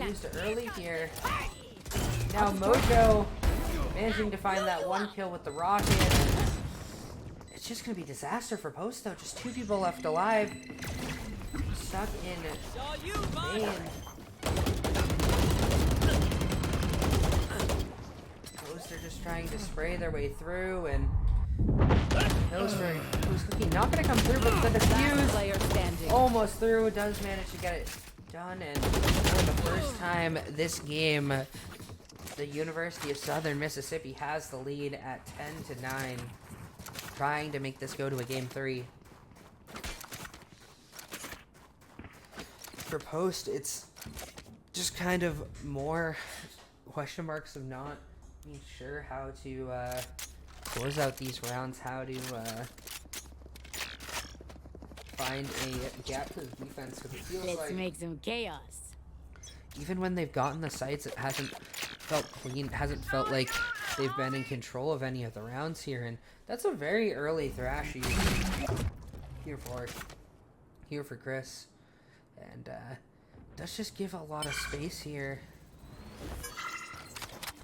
Speaker 1: used early here. Now Mojo managing to find that 1 kill with the rocket. It's just going to be disaster for Post, though. Just 2 people left alive. Stuck in main. Post are just trying to spray their way through, and those for who's cooking not going to come through, but the defuse almost through. Does manage to get it done, and for the first time this game, the University of Southern Mississippi has the lead at 10-9, trying to make this go to a game 3. For Post, it's just kind of more question marks of not being sure how to close out these rounds, how to find a gap to the defense, because it feels
Speaker 9: Let's
Speaker 1: like
Speaker 9: make some chaos.
Speaker 1: even when they've gotten the sites, it hasn't felt clean. It hasn't felt like they've been in control of any of the rounds here, and that's a very early thrash here for Chris, and does just give a lot of space here,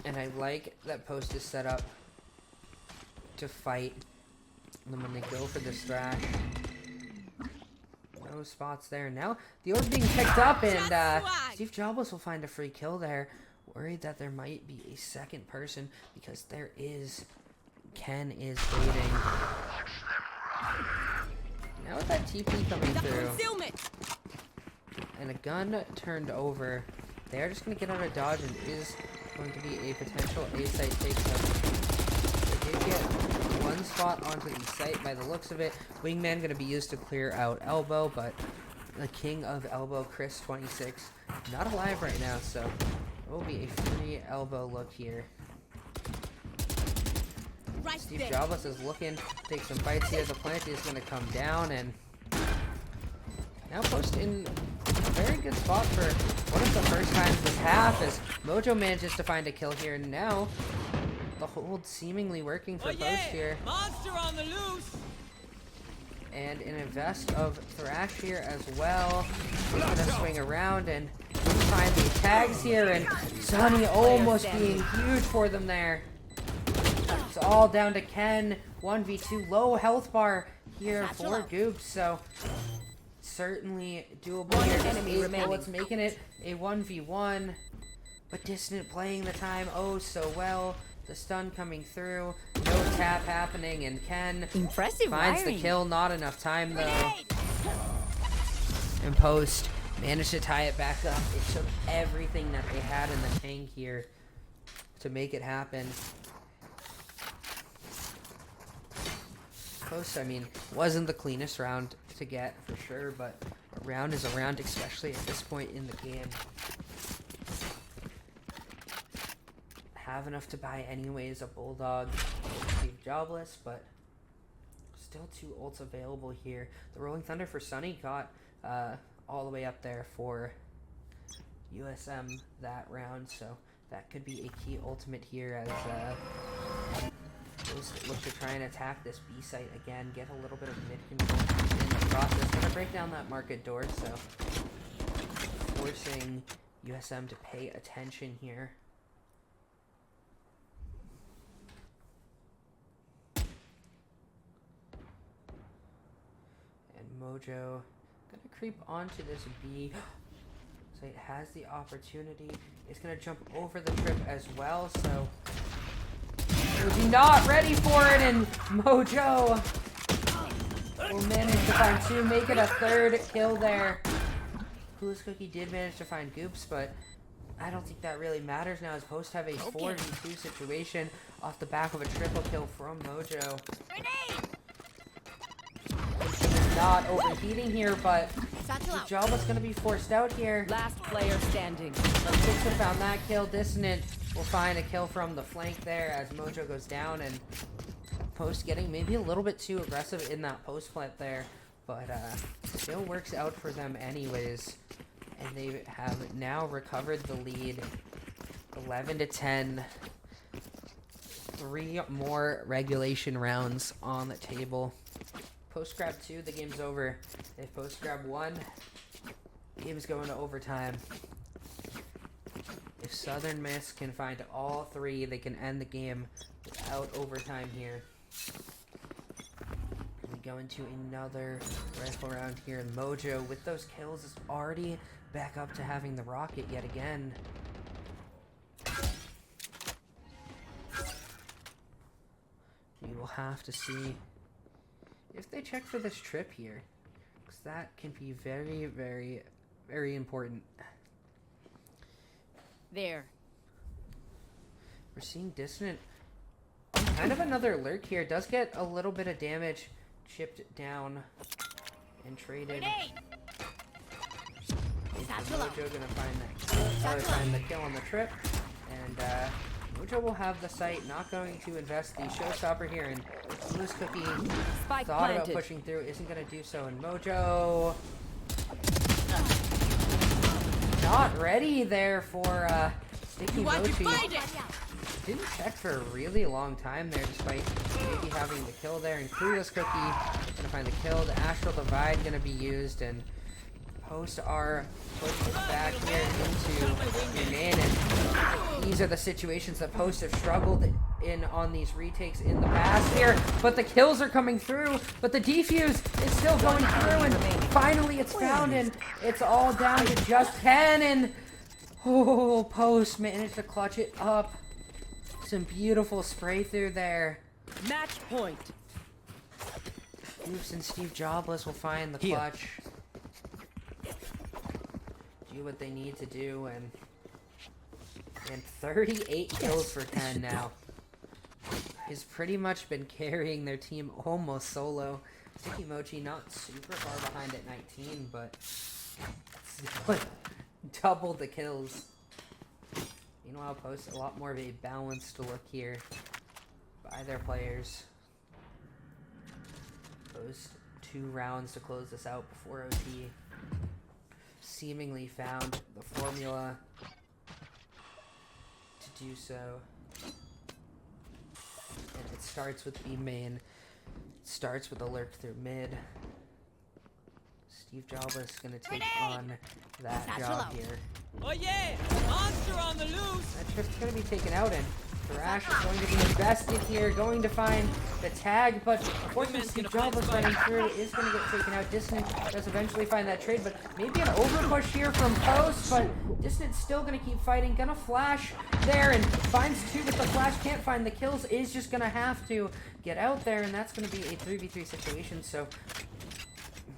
Speaker 1: and I like that Post is set up to fight, and then when they go for this thrash, no spots there. Now the orb being picked up, and SteveJobless will find a free kill there. Worried that there might be a second person, because there is. Ken is waiting. Now with that TP coming through, and a gun turned over, they are just going to get out of dodge, and is going to be a potential A site takedown. They did get one spot onto the site by the looks of it. Wingman going to be used to clear out elbow, but the king of elbow, Chris 26, not alive right now, so it will be a free elbow look here. SteveJobless is looking to take some bites here. The plant is going to come down, and now Post in a very good spot for one of the first times this half, as Mojo manages to find a kill here, and now the hold seemingly working for Post here.
Speaker 6: Monster on the loose.
Speaker 1: And an invest of Thrash here as well. He's gonna swing around and find the tags here, and Sunny almost being huge for them there. It's all down to Ken. 1v2, low health bar here for Goops, so certainly doable here. Enemy remaining. It's making it a 1v1, but Dissident playing the time oh so well. The stun coming through, no tap happening, and Ken finds the kill. Not enough time though. And Post managed to tie it back up. It took everything that they had in the tank here to make it happen. Post, I mean, wasn't the cleanest round to get for sure, but a round is a round, especially at this point in the game. Have enough to buy anyways, a Bulldog, SteveJobless, but still 2 ults available here. The Rolling Thunder for Sunny got all the way up there for USM that round, so that could be a key ultimate here as those look to try and attack this B site again, get a little bit of mid control in the process. Gonna break down that market door, so forcing USM to pay attention here. Mojo gonna creep onto this B. So it has the opportunity. It's gonna jump over the trip as well, so was he not ready for it, and Mojo will manage to find 2, make it a 3rd kill there. Coolest Cookie did manage to find goops, but I don't think that really matters now as Post have a 4v2 situation off the back of a triple kill from Mojo. Not overheating here, but SteveJobless gonna be forced out here.
Speaker 4: Last player standing.
Speaker 1: Chixxa found that kill. Dissident will find a kill from the flank there as Mojo goes down, and Post getting maybe a little bit too aggressive in that post plant there, but still works out for them anyways. And they have now recovered the lead 11-10. 3 more regulation rounds on the table. Post grab 2, the game's over. If Post grab 1, game's going to overtime. If Southern Miss can find all 3, they can end the game without overtime here. We go into another rifle round here, and Mojo with those kills is already back up to having the rocket yet again. We will have to see if they check for this trip here, because that can be very, very, very important.
Speaker 3: There.
Speaker 1: We're seeing Dissident, kind of another lurk here, does get a little bit of damage chipped down and traded. Mojo gonna find that kill, or find the kill on the trip, and Mojo will have the site, not going to invest the showstopper here, and Coolest Cookie
Speaker 4: Spike
Speaker 1: thought
Speaker 4: planted.
Speaker 1: about pushing through, isn't gonna do so, and Mojo not ready there for Sticky Mochi. Didn't check for a really long time there, despite maybe having the kill there, and Coolest Cookie gonna find the kill, the Astral Divide gonna be used, and Post are pushed back here into main, and these are the situations that Post have struggled in on these retakes in the past here, but the kills are coming through, but the defuse is still going through, and finally it's found, and it's all down to just Ken, and oh, Post managed to clutch it up. Some beautiful spray through there.
Speaker 4: Match point.
Speaker 1: Goops and SteveJobless will find the clutch. Do what they need to do, and 38 kills for 10 now. He's pretty much been carrying their team almost solo. Sticky Mochi not super far behind at 19, but double the kills. Meanwhile, Post a lot more of a balanced look here by their players. Post 2 rounds to close this out before OT. Seemingly found the formula to do so. And it starts with B main. It starts with a lurk through mid. SteveJobless gonna take on that job here.
Speaker 6: Oh yeah! Monster on the loose!
Speaker 1: That trip's gonna be taken out, and Thrash is going to be invested here, going to find the tag, but unfortunately SteveJobless running through is going to get taken out. Dissident does eventually find that trade, but maybe an overpush here from Post, but Dissident's still going to keep fighting, gonna flash there, and finds 2, but the flash can't find the kills, is just going to have to get out there, and that's going to be a 3v3 situation, so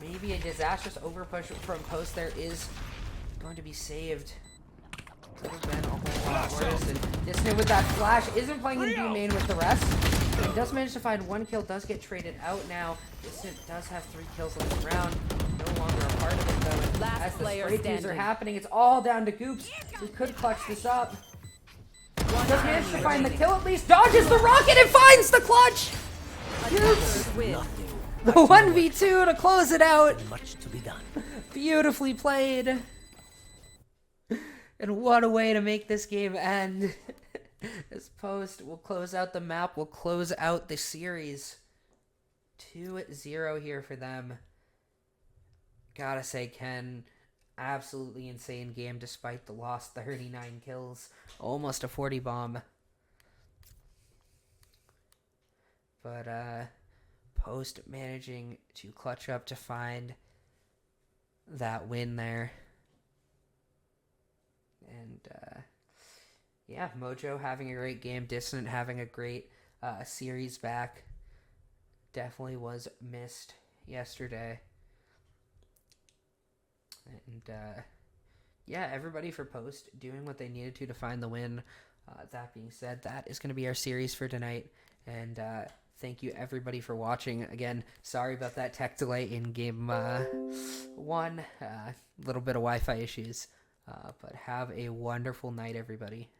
Speaker 1: maybe a disastrous overpush from Post there is going to be saved. Could have been a whole lot worse, and Dissident with that flash isn't playing in B main with the rest. He does manage to find 1 kill, does get traded out now. Dissident does have 3 kills on the round, no longer a part of it though.
Speaker 4: Last
Speaker 1: As the
Speaker 4: player
Speaker 1: spray throughs are
Speaker 4: standing.
Speaker 1: happening, it's all down to Goops, who could clutch this up. Does manage to find the kill at least, dodges the rocket and finds the clutch! Goops!
Speaker 4: Win.
Speaker 1: The 1v2 to close it out.
Speaker 7: Much to be done.
Speaker 1: Beautifully played. And what a way to make this game end. This Post will close out the map, will close out the series. 2-0 here for them. Gotta say, Ken, absolutely insane game despite the loss. 39 kills, almost a 40 bomb. But Post managing to clutch up to find that win there. And yeah, Mojo having a great game, Dissident having a great series back. Definitely was missed yesterday. And yeah, everybody for post doing what they needed to find the win. That being said, that is going to be our series for tonight. And thank you everybody for watching. Again, sorry about that tech delay in game 1. A little bit of Wi-Fi issues. But have a wonderful night, everybody.